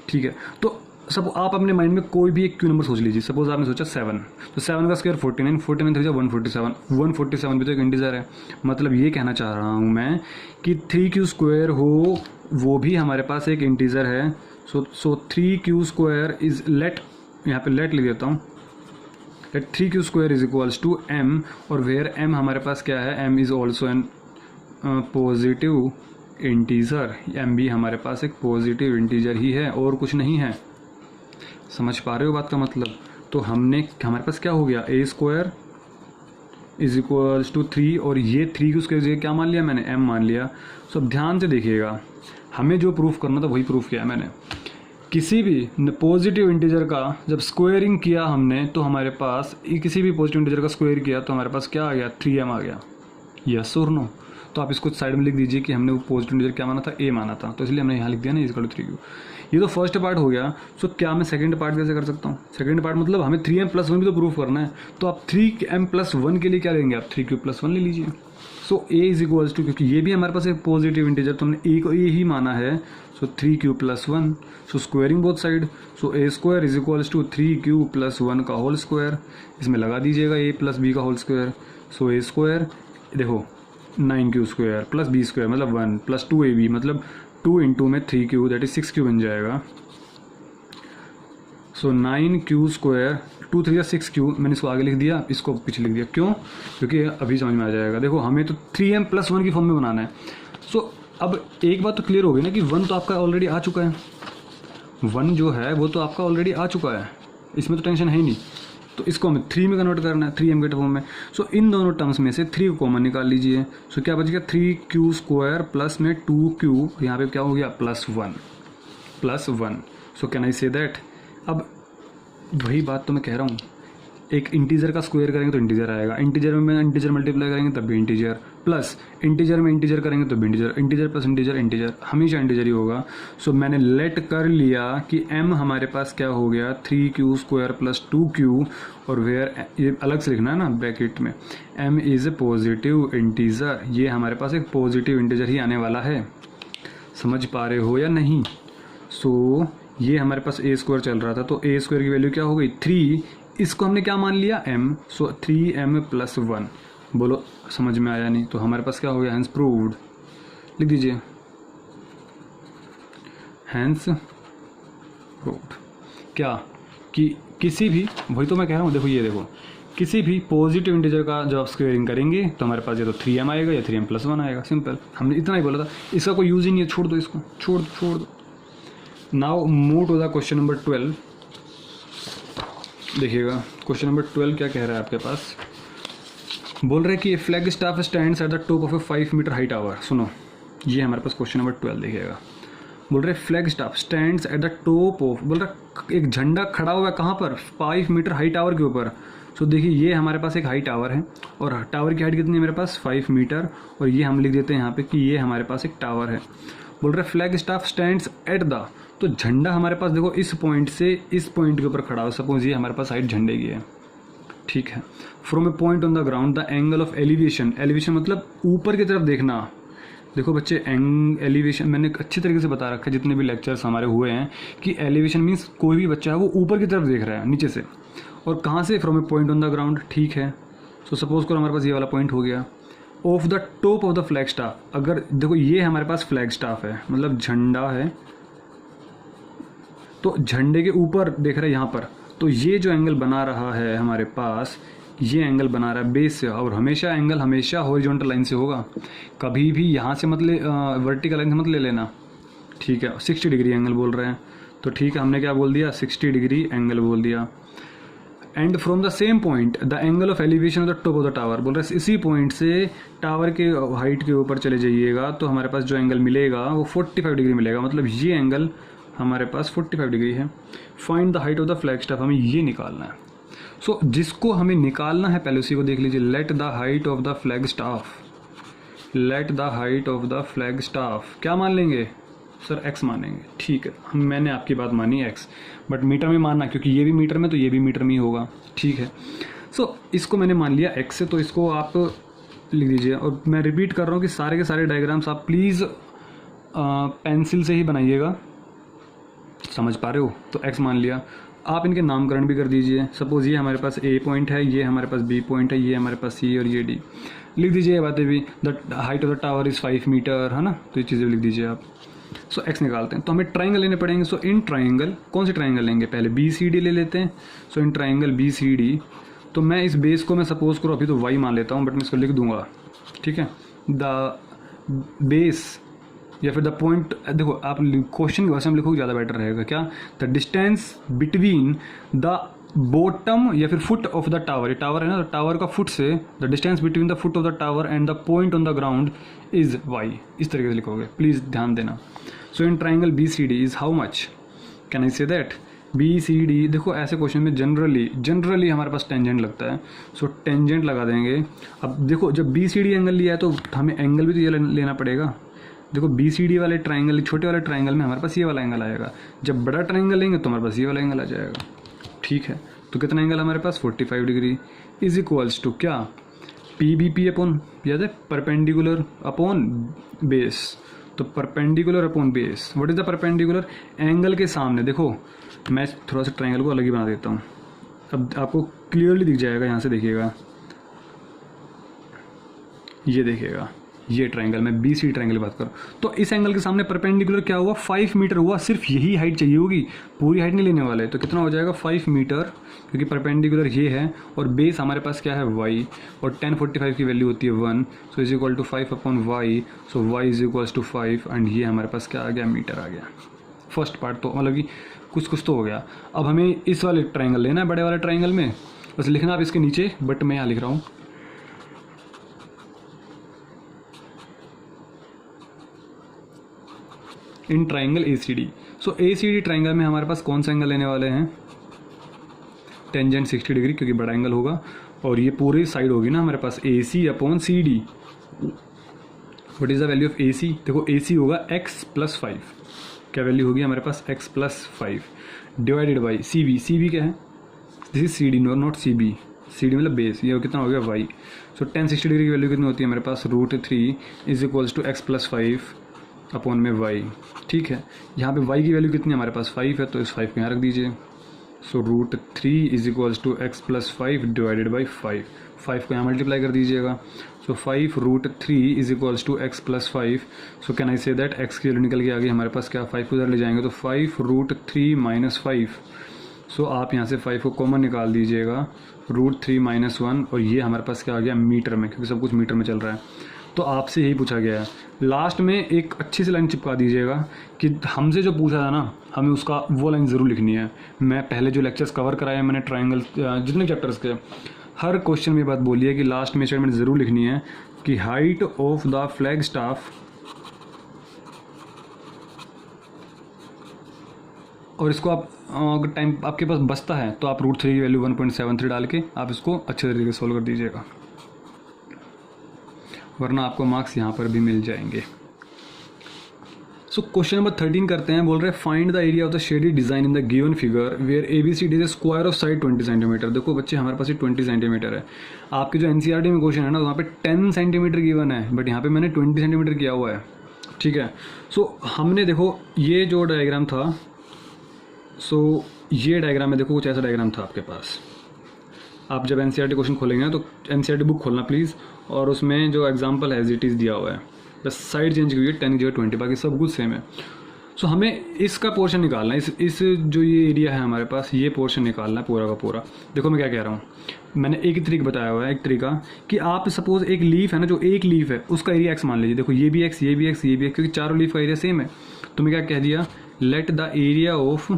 Speaker 1: ठीक है। तो सब आप अपने माइंड में कोई भी एक क्यू नंबर सोच लीजिए। सपोज आपने सोचा 7, तो 7 का स्क्वायर 49, 49 3 147, 147 भी तो एक इंटीजर है। मतलब ये कहना चाह रहा हूँ मैं कि 3q स्क्वायर हो वो भी हमारे पास एक इंटीजर है। सो 3q स्क्वायर इज लेट, यहाँ पे लेट लिख देता हूँ, let 3q square is equals to m, और वेयर m हमारे पास क्या है, m is also an positive integer. m भी हमारे पास एक पॉजिटिव इंटीजर ही है और कुछ नहीं है। समझ पा रहे हो बात का मतलब? तो हमारे पास क्या हो गया, ए स्क्वायर इज इक्वल्स टू 3, और ये 3 की उसके जगह क्या मान लिया मैंने, m मान लिया। सो अब ध्यान से देखिएगा, हमें जो प्रूफ करना था वही प्रूफ किया मैंने। किसी भी पॉजिटिव इंटीजर का जब स्क्वायरिंग किया हमने, तो हमारे पास किसी भी पॉजिटिव इंटीजर का स्क्वायर किया तो हमारे पास क्या आ गया, 3m आ गया। यस और नो? तो आप इसको साइड में लिख दीजिए कि हमने वो पॉजिटिव इंटीजर क्या माना था, a माना था, तो इसलिए हमने यहाँ लिख दिया ना इक्वल टू 3q। ये तो फर्स्ट पार्ट हो गया। सो क्या मैं सेकंड पार्ट कैसे कर सकता हूँ? सेकंड पार्ट मतलब हमें 3m+1 भी तो प्रूफ करना है, तो आप 3m+1 के लिए क्या लेंगे, आप 3q+1 ले लीजिए। सो a इज इक्वल्स टू, क्योंकि ये भी हमारे पास एक पॉजिटिव इंटीजर, तो हमने a को a ही माना है, so 3q+1, so squaring both side, so a square is equals to 3q+1 का होल स्क्वायर, इसमें लगा दीजिएगा a + b का whole square. So a square देखो 9q square plus b square मतलब 1 + 2ab मतलब 2 इंटू में 3q दैट इज 6q बन जाएगा। सो 9q स्क्वायर 2 3 6q, मैंने इसको आगे लिख दिया, इसको पीछे लिख दिया। क्यों? क्योंकि अभी समझ में आ जाएगा। देखो हमें तो 3m+1 की फॉर्म में बनाना है। सो अब एक बात तो क्लियर हो गई ना कि 1 तो आपका ऑलरेडी आ चुका है, 1 जो है वो तो आपका ऑलरेडी आ चुका है, इसमें तो टेंशन है ही नहीं। तो इसको हमें 3 में कन्वर्ट करना है, 3m के फॉर्म में। सो इन दोनों टर्म्स में से 3 को कॉमन निकाल लीजिए। सो क्या बच गया, 3q स्क्वायर प्लस में 2q, यहाँ पे क्या हो गया, +1। सो कैन आई से दैट? अब वही बात तो मैं कह रहा हूँ, एक इंटीजर का स्क्वायर करेंगे तो इंटीजर आएगा, इंटीजर में इंटीजर मल्टीप्लाई करेंगे तब भी इंटीजर, प्लस इंटीजर में इंटीजर करेंगे तो भी integer, integer plus integer integer, हमेशा इंटीजर ही होगा। सो मैंने लेट कर लिया कि m हमारे पास क्या हो गया, 3q स्क्वायर प्लस 2q, और वेयर ये अलग से लिखना है ना ब्रैकेट में, m is a positive integer, ये हमारे पास एक पॉजिटिव इंटीजर ही आने वाला है। समझ पा रहे हो या नहीं? सो ये हमारे पास a स्क्वायर चल रहा था, तो a स्क्वायर की वैल्यू क्या हो गई, 3, इसको हमने क्या मान लिया, m, सो 3m+1। बोलो समझ में आया नहीं? तो हमारे पास क्या हो गया, हैंस प्रूव्ड। लिख दीजिए हैंस प्रूव्ड। क्या कि किसी भी, वही तो मैं कह रहा हूँ, देखो ये देखो, किसी भी पॉजिटिव इंटीजर का जब आप स्क्वेयरिंग करेंगे तो हमारे पास या तो 3m आएगा या 3m+1 आएगा, सिंपल। हमने इतना ही बोला था, इसका कोई यूज ही नहीं है, छोड़ दो इसको, छोड़ दो। Now move to the question number 12। देखिएगा क्वेश्चन नंबर 12 क्या कह रहा है आपके पास, बोल रहे हैं कि flag staff stands at the top of a 5 meter high tower. सुनो, ये हमारे पास क्वेश्चन नंबर 12 देखिएगा। बोल रहे flag staff stands at the top of, बोल रहा एक झंडा खड़ा हुआ है कहाँ पर, 5 मीटर हाई टावर के ऊपर। सो देखिए ये हमारे पास एक हाई टावर है, और टावर की हाइट कितनी है मेरे पास, 5 मीटर, और ये हम लिख देते हैं यहाँ पे कि ये हमारे पास एक टावर है। बोल रहे flag staff stands at the, तो झंडा हमारे पास देखो इस पॉइंट से इस पॉइंट के ऊपर खड़ा हो, सपोज ये हमारे पास हाइट झंडे की है, ठीक है। From A point on the ground the angle of elevation, elevation मतलब ऊपर की तरफ देखना। देखो बच्चे एलिवेशन मैंने अच्छी तरीके से बता रखा है जितने भी लेक्चर्स हमारे हुए हैं, कि एलिवेशन मीन्स कोई भी बच्चा है वो ऊपर की तरफ देख रहा है नीचे से, और कहाँ से, from A point on the ground, ठीक है। सो सपोज करो हमारे पास ये वाला पॉइंट हो गया, of the top of the flag staff, अगर देखो ये हमारे पास फ्लैग स्टाफ है मतलब झंडा है, तो झंडे के ऊपर देख रहे हैं यहाँ पर, तो ये जो एंगल बना रहा है हमारे पास, ये एंगल बना रहा है बेस से, और हमेशा एंगल हमेशा हॉरिजॉन्टल लाइन से होगा, कभी भी यहाँ से मत ले, वर्टिकल लाइन से मत ले लेना, ठीक है। 60 डिग्री एंगल बोल रहे हैं, तो ठीक है, हमने क्या बोल दिया, 60 डिग्री एंगल बोल दिया। And from the same point the angle of elevation of the top of the tower, बोल रहे इसी पॉइंट से टावर के हाइट के ऊपर चले जाइएगा तो हमारे पास जो एंगल मिलेगा वो 45 डिग्री मिलेगा, मतलब ये एंगल हमारे पास 45 डिग्री है। Find the height of the flag staff, हमें ये निकालना है। सो जिसको हमें निकालना है पहले उसी को देख लीजिए। Let the height of the flag staff, let the height of the flag staff क्या मान लेंगे सर, एक्स मानेंगे। ठीक है, मैंने आपकी बात मानी एक्स, बट मीटर में मानना, क्योंकि ये भी मीटर में तो ये भी मीटर में ही होगा। ठीक है, सो इसको मैंने मान लिया एक्स से, तो इसको आप लिख दीजिए। और मैं रिपीट कर रहा हूँ कि सारे के सारे डायग्राम्स आप प्लीज़ पेंसिल से ही बनाइएगा, समझ पा रहे हो। तो एक्स मान लिया, आप इनके नामकरण भी कर दीजिए। सपोज़ ये हमारे पास ए पॉइंट है, ये हमारे पास बी पॉइंट है, ये हमारे पास सी और ये डी। लिख दीजिए ये बातें भी, the height of the tower is 5 meter, है ना, तो ये चीज़ें लिख दीजिए आप। सो एक्स निकालते हैं, तो हमें ट्राइंगल लेने पड़ेंगे। सो इन ट्राइंगल, कौन से ट्राइंगल लेंगे, पहले बी सी डी ले लेते हैं। So in triangle B C D, तो मैं इस बेस को मैं सपोज करो अभी तो वाई मान लेता हूँ, बट मैं इसको लिख दूंगा। ठीक है, द बेस या फिर द पॉइंट, देखो आप क्वेश्चन के भाषा में लिखोगे ज़्यादा बेटर रहेगा। क्या, the distance between the bottom या फिर फुट ऑफ द टावर, ये टावर है ना, तो टावर का फुट से the distance between the foot of the tower and the point on the ground is y, इस तरीके से लिखोगे, प्लीज़ ध्यान देना। So in triangle B C D is how much, can I say that B C D. देखो ऐसे question में generally हमारे पास टेंजेंट लगता है, सो टेंजेंट लगा देंगे। अब देखो जब बी सी डी एंगल लिया है तो हमें एंगल भी तो ये लेना पड़ेगा। देखो बी सी डी वाले ट्राइंगल, छोटे वाले ट्राइंगल में हमारे पास ये वाला एंगल आएगा, जब बड़ा ट्राइंगल लेंगे तो हमारे पास ये वाला एंगल आ जाएगा। ठीक है, तो कितना एंगल हमारे पास 45 डिग्री इज इक्वल्स टू क्या, पी बी पी अपॉन, याद है, परपेंडिकुलर अपॉन बेस। तो perpendicular upon base, what is the perpendicular, angle के सामने। देखो मैं थोड़ा सा ट्राइंगल को अलग ही बना देता हूँ, अब आपको क्लियरली दिख जाएगा। यहाँ से देखिएगा, ये देखिएगा, ये ट्राइंगल, मैं बी सी ट्राइंगल की बात करूँ तो इस एंगल के सामने परपेंडिकुलर क्या हुआ, 5 मीटर हुआ। सिर्फ यही हाइट चाहिए होगी, पूरी हाइट नहीं लेने वाले। तो कितना हो जाएगा 5 मीटर, क्योंकि परपेंडिकुलर ये है और बेस हमारे पास क्या है y, और 1045 की वैल्यू होती है 1। So is equal to 5 upon Y. So y is equals to 5 and ये हमारे पास क्या आ गया, मीटर आ गया। फर्स्ट पार्ट तो मतलब कि कुछ तो हो गया। अब हमें इस वाले ट्राइंगल लेना है, बड़े वाले ट्राइंगल में, बस लिखना आप इसके नीचे, बट मैं यहाँ लिख रहा हूँ in triangle A C D. So A C D triangle में हमारे पास कौन सा एंगल लेने वाले हैं, टेंजेंट 60 डिग्री, क्योंकि बड़ा एंगल होगा। और ये पूरी साइड होगी ना हमारे पास A C upon C D. What is the value of A C, देखो ए सी होगा x प्लस 5, क्या वैल्यू होगी हमारे पास x plus 5 divided by C B. C B क्या है, this is C D, not C B. C D मतलब base, ये कितना हो गया y। सो 1060 डिग्री की वैल्यू कितनी होती है हमारे पास, √3 is equals to x plus 5 upon में y। ठीक है, यहाँ पे y की वैल्यू कितनी हमारे पास 5 है, तो इस 5 को यहाँ रख दीजिए। So √3 is equals to x plus 5 divided by 5 को यहाँ मल्टीप्लाई कर दीजिएगा। So 5 √3 is equals to x plus 5। So can I say that x की वैल्यू निकल के आ गई हमारे पास क्या, 5 को उधर ले जाएंगे तो 5 √3 माइनस 5। सो आप यहाँ से 5 को कॉमन निकाल दीजिएगा, √3 माइनस 1, और ये हमारे पास क्या आ गया, मीटर में, क्योंकि सब कुछ मीटर में चल रहा है। तो आपसे यही पूछा गया है। लास्ट में एक अच्छी सी लाइन चिपका दीजिएगा कि हमसे जो पूछा था ना, हमें उसका वो लाइन ज़रूर लिखनी है। मैं पहले जो लेक्चर्स कवर कराए हैं मैंने ट्राइंगल, जितने चैप्टर्स के, हर क्वेश्चन में बात बोली है कि लास्ट में स्टेटमेंट ज़रूर लिखनी है कि height of the flag staff, और इसको आप अगर टाइम आपके पास बचता है तो आप √3 की वैल्यू 1.73 डाल के आप इसको अच्छे तरीके से सोल्व कर दीजिएगा, वरना आपको मार्क्स यहाँ पर भी मिल जाएंगे। सो क्वेश्चन नंबर 13 करते हैं। बोल रहे हैं find the area of the shaded design in the given figure where ABCD is square of side 20 centimeter. देखो बच्चे हमारे पास ये 20 सेंटीमीटर है। आपके जो NCERT में क्वेश्चन है ना, वहाँ पे 10 सेंटीमीटर गिवन है, बट यहाँ पे मैंने 20 सेंटीमीटर किया हुआ है। ठीक है, सो हमने देखो ये जो डायग्राम था, सो ये डायग्राम में देखो कुछ ऐसा डायग्राम था आपके पास। आप जब NCERT क्वेश्चन खोलेंगे ना तो NCERT बुक खोलना प्लीज़, और उसमें जो एग्जांपल एज इट इज़ दिया हुआ है, बस साइड चेंज की हुई है 10 की 20, बाकी सब कुछ सेम है। सो हमें इसका पोर्शन निकालना है, इस जो ये एरिया है हमारे पास, ये पोर्शन निकालना है पूरा का पूरा। देखो मैं क्या कह रहा हूँ, मैंने एक तरीका बताया हुआ है, एक तरीका कि आप सपोज एक लीफ है ना, जो एक लीफ है उसका एरिया x मान लीजिए। देखो ये भी x, ये भी x, ये भी x, क्योंकि चारों लीफ का एरिया सेम है। तो मैं क्या कह दिया, let the area of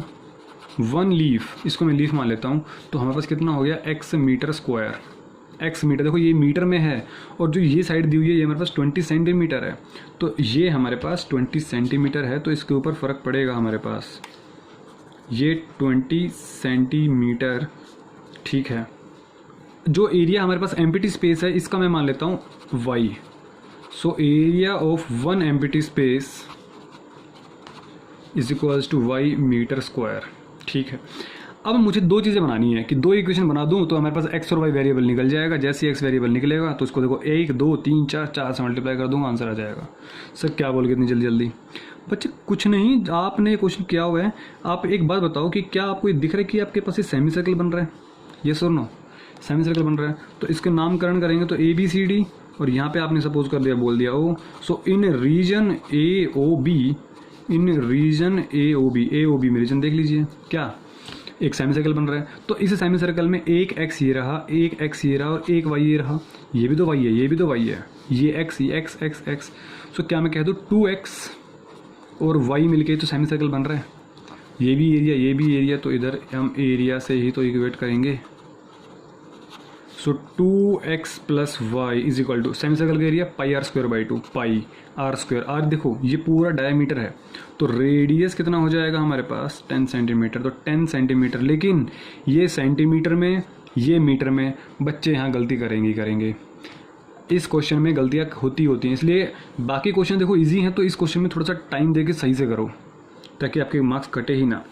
Speaker 1: 1 leaf, इसको मैं लीफ मान लेता हूँ, तो हमारे पास कितना हो गया, x meter square. x meter, देखो ये मीटर में है, और जो ये साइड दी हुई है ये हमारे पास 20 सेंटीमीटर है, तो ये हमारे पास 20 सेंटीमीटर है, तो इसके ऊपर फ़र्क पड़ेगा हमारे पास, ये 20 सेंटीमीटर। ठीक है, जो एरिया हमारे पास एम्प्टी स्पेस है इसका मैं मान लेता हूँ y। So area of one empty space is equals to y meter square. ठीक है, अब मुझे दो चीज़ें बनानी है कि दो इक्वेशन बना दूं तो हमारे पास x और y वेरिएबल निकल जाएगा। जैसे ही x वेरिएबल निकलेगा तो उसको देखो 1 2 3 4 4 से मल्टीप्लाई कर दूंगा, आंसर आ जाएगा। सर क्या बोल के इतनी जल्दी जल्दी? बच्चे कुछ नहीं, आपने क्वेश्चन किया हुआ है। आप एक बात बताओ कि क्या आपको ये दिख रहा है कि आपके पास ये सेमी सर्कल बन रहा है? ये सर नो, सेमी सर्कल बन रहा है। तो इसके नामकरण करेंगे तो ABCD, और यहाँ पे आपने सपोज कर दिया, बोल दिया O। सो इन रीजन AOB, इन रीजन AOB में रीजन देख लीजिए क्या, एक सेमी सर्कल बन रहा है। तो इस सेमी सर्कल में एक x ये रहा, एक x ये रहा और एक y ये रहा। ये भी तो y है, ये भी तो y है, ये x, ये x x x। सो क्या मैं कह दूँ 2x और y मिलके तो सेमी सर्कल बन रहा है। ये भी एरिया, ये भी एरिया, तो इधर हम एरिया से ही तो इक्वेट करेंगे। So 2x plus Y is equal to semi circle का area pi are square by 2, pi are square. R देखो ये पूरा डायमीटर है, तो रेडियस कितना हो जाएगा हमारे पास 10 सेंटीमीटर। तो 10 सेंटीमीटर, लेकिन ये सेंटीमीटर में, ये मीटर में। बच्चे यहाँ गलती करेंगे, इस क्वेश्चन में गलतियाँ होती हैं, इसलिए बाकी क्वेश्चन देखो इजी हैं, तो इस क्वेश्चन में थोड़ा सा टाइम दे के सही से करो ताकि आपके मार्क्स कटे ही ना।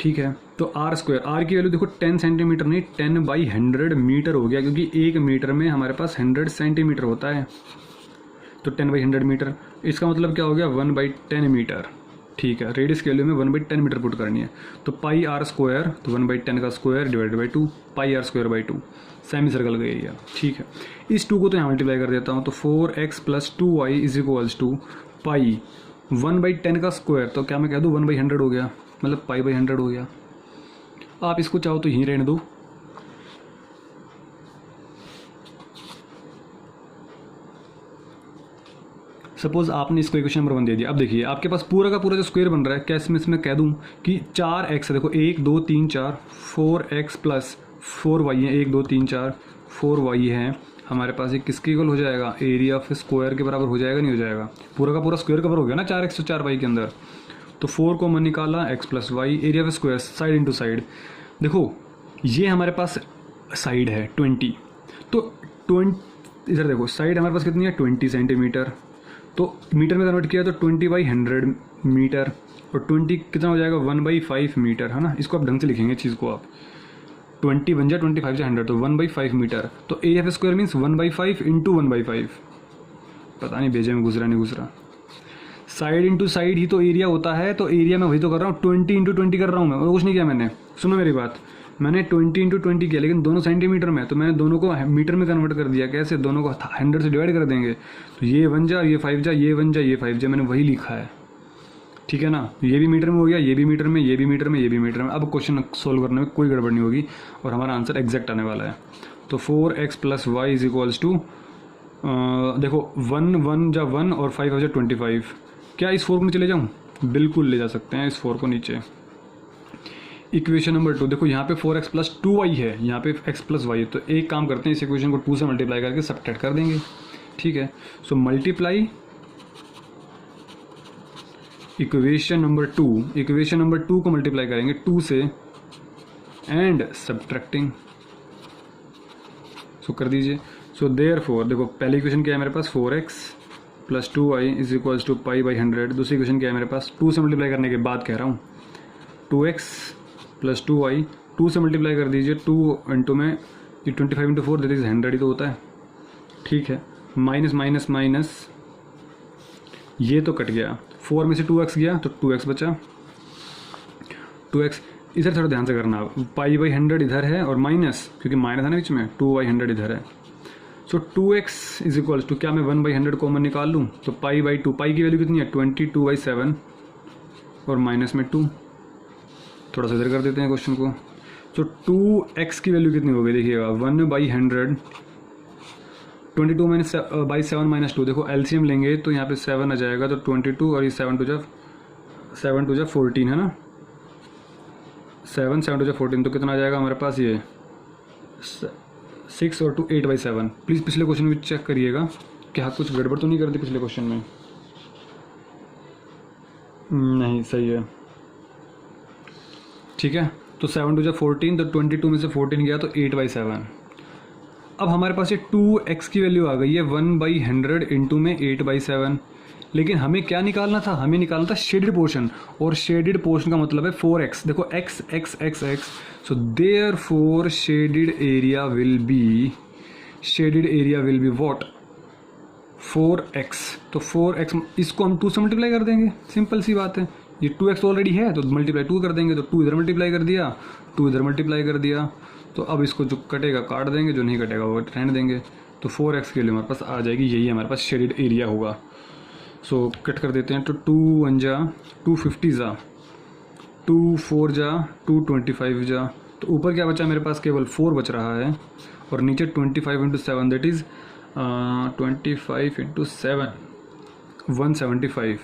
Speaker 1: ठीक है, तो आर स्क्वायर, आर की वैल्यू देखो 10 सेंटीमीटर नहीं 10/100 मीटर हो गया, क्योंकि एक मीटर में हमारे पास 100 सेंटीमीटर होता है। तो 10/100 मीटर, इसका मतलब क्या हो गया 1/10 मीटर। ठीक है, रेडियस की वैल्यू में 1/10 मीटर पुट करनी है। तो पाई आर स्क्वायर, तो 1/10 का square divided by 2, pi are square by 2 semi circle का एरिया। ठीक है, इस 2 को तो यहाँ मल्टीप्लाई कर देता हूँ। तो 4x plus 2y is equals to pi 1/10 का स्क्वायर, तो क्या मैं कह दूँ 1/100 हो गया, मतलब पाई/100 हो गया। आप इसको चाहो तो यहीं रहने दो। सपोज आपने इसको इक्वेशन नंबर 1 दे दिया। अब देखिए आपके पास पूरा का पूरा जो स्क्वायर बन रहा है, क्या इसमें कह दूं कि 4x है, देखो 1 2 3 4, 4x प्लस 4y है, 1 2 3 4 4y है हमारे पास। ये किसके इक्वल हो जाएगा, एरिया ऑफ स्क्वायर के बराबर हो जाएगा, नहीं हो जाएगा? पूरा का पूरा स्क्वायर कवर हो गया ना 4x और 4y के अंदर। तो 4 कॉमन निकाला, x plus Y, area of square side into side. देखो ये हमारे पास साइड है 20, तो 20 इधर देखो साइड हमारे पास कितनी है 20 सेंटीमीटर, तो मीटर में कन्वर्ट किया तो 20/100 मीटर, और 20 कितना हो जाएगा 1/5 मीटर, है ना? इसको आप ढंग से लिखेंगे चीज़ को, आप 20 बन जाए 25 से 100, तो 1/5 मीटर। तो area of square means 1/5 into 1/5। पता नहीं भेजे में घुस रहा नहीं घुस रहा, साइड इंटू साइड ही तो एरिया होता है। तो एरिया में वही तो कर रहा हूँ, 20 इंटू 20 कर रहा हूँ मैं, और कुछ नहीं किया मैंने। सुनो मेरी बात, मैंने 20 इंटू 20 किया, लेकिन दोनों सेंटीमीटर में, तो मैंने दोनों को मीटर में कन्वर्ट कर दिया। कैसे? दोनों को 100 से डिवाइड कर देंगे, तो ये 1 जा, ये 5 जा, ये 1 जा, ये 5 जा, मैंने वही लिखा है। ठीक है ना, ये भी मीटर में हो गया, ये भी मीटर में, ये भी मीटर में, ये भी मीटर में। अब क्वेश्चन सोल्व करने में कोई गड़बड़ नहीं होगी और हमारा आंसर एग्जैक्ट आने वाला है। तो 4x plus Y is equals to, देखो 1 जा 1 और 5 जा 25। क्या इस 4 को नीचे ले जाऊँ? बिल्कुल ले जा सकते हैं इस 4 को नीचे। इक्वेशन नंबर 2 देखो, यहाँ पे 4x प्लस 2y है, यहाँ पे x प्लस y है। तो एक काम करते हैं, इस इक्वेशन को 2 से मल्टीप्लाई करके सब्ट्रैक्ट कर देंगे। ठीक है, so multiply equation number 2, equation number 2 को मल्टीप्लाई करेंगे 2 से एंड सब्ट्रैक्टिंग। सो कर दीजिए। सो देयरफॉर देखो पहली इक्वेशन क्या है मेरे पास 4x plus 2y is equals to पाई/100। दूसरी इक्वेशन क्या है मेरे पास, 2 से मल्टीप्लाई करने के बाद कह रहा हूँ 2x प्लस 2y, 2 से मल्टीप्लाई कर दीजिए, 2 इंटू में ये 25 इंटू 4 देते 100 ही तो होता है। ठीक है, माइनस माइनस माइनस, ये तो कट गया, 4 में से 2x गया तो 2x बचा। 2x इधर थोड़ा ध्यान से करना, पाई/100 इधर है और माइनस, क्योंकि माइनस है ना बीच में, 2/100 इधर है। सो 2x इज इक्वल्स टू, क्या मैं 1/100 कॉमन निकाल लूँ तो पाई/2, पाई की वैल्यू कितनी है 22/7 और माइनस में 2। थोड़ा सा इधर कर देते हैं क्वेश्चन को। सो 2x की वैल्यू कितनी हो गई देखिएगा 1/100, 22/7 माइनस 2। देखो एलसीएम लेंगे तो यहाँ पे 7 आ जाएगा, तो 22 और ये 7 टू जा 14 है ना, 7 टू जा 14, तो कितना आ जाएगा हमारे पास ये 6 और 2 8/7। प्लीज़ पिछले क्वेश्चन में चेक करिएगा क्या कुछ गड़बड़ तो नहीं कर दी पिछले क्वेश्चन में। नहीं, सही है। ठीक है, तो 7 2 14, तो 22 में से 14 गया तो 8/7। अब हमारे पास ये 2x की वैल्यू आ गई है 1/100 इंटू में 8/7। लेकिन हमें क्या निकालना था, हमें निकालना था शेडेड पोर्शन, और शेडेड पोर्शन का मतलब है 4x। देखो x x x x, so therefore shaded area will be what, 4x। तो 4x इसको हम 2 से मल्टीप्लाई कर देंगे, सिंपल सी बात है। ये 2x ऑलरेडी है तो मल्टीप्लाई 2 कर देंगे, तो 2 इधर मल्टीप्लाई कर दिया, 2 इधर मल्टीप्लाई कर दिया। तो अब इसको जो कटेगा काट देंगे, जो नहीं कटेगा वो रहने देंगे। तो 4x के लिए हमारे पास आ जाएगी, यही हमारे पास शेडेड एरिया होगा। सो कट कर देते हैं। तो 2 1 जा 250 जा, 2 4 जा 225 जा, तो ऊपर क्या बचा मेरे पास, केवल 4 बच रहा है, और नीचे 25 इंटू 7 दैट इज़ 25 इंटू 7 175।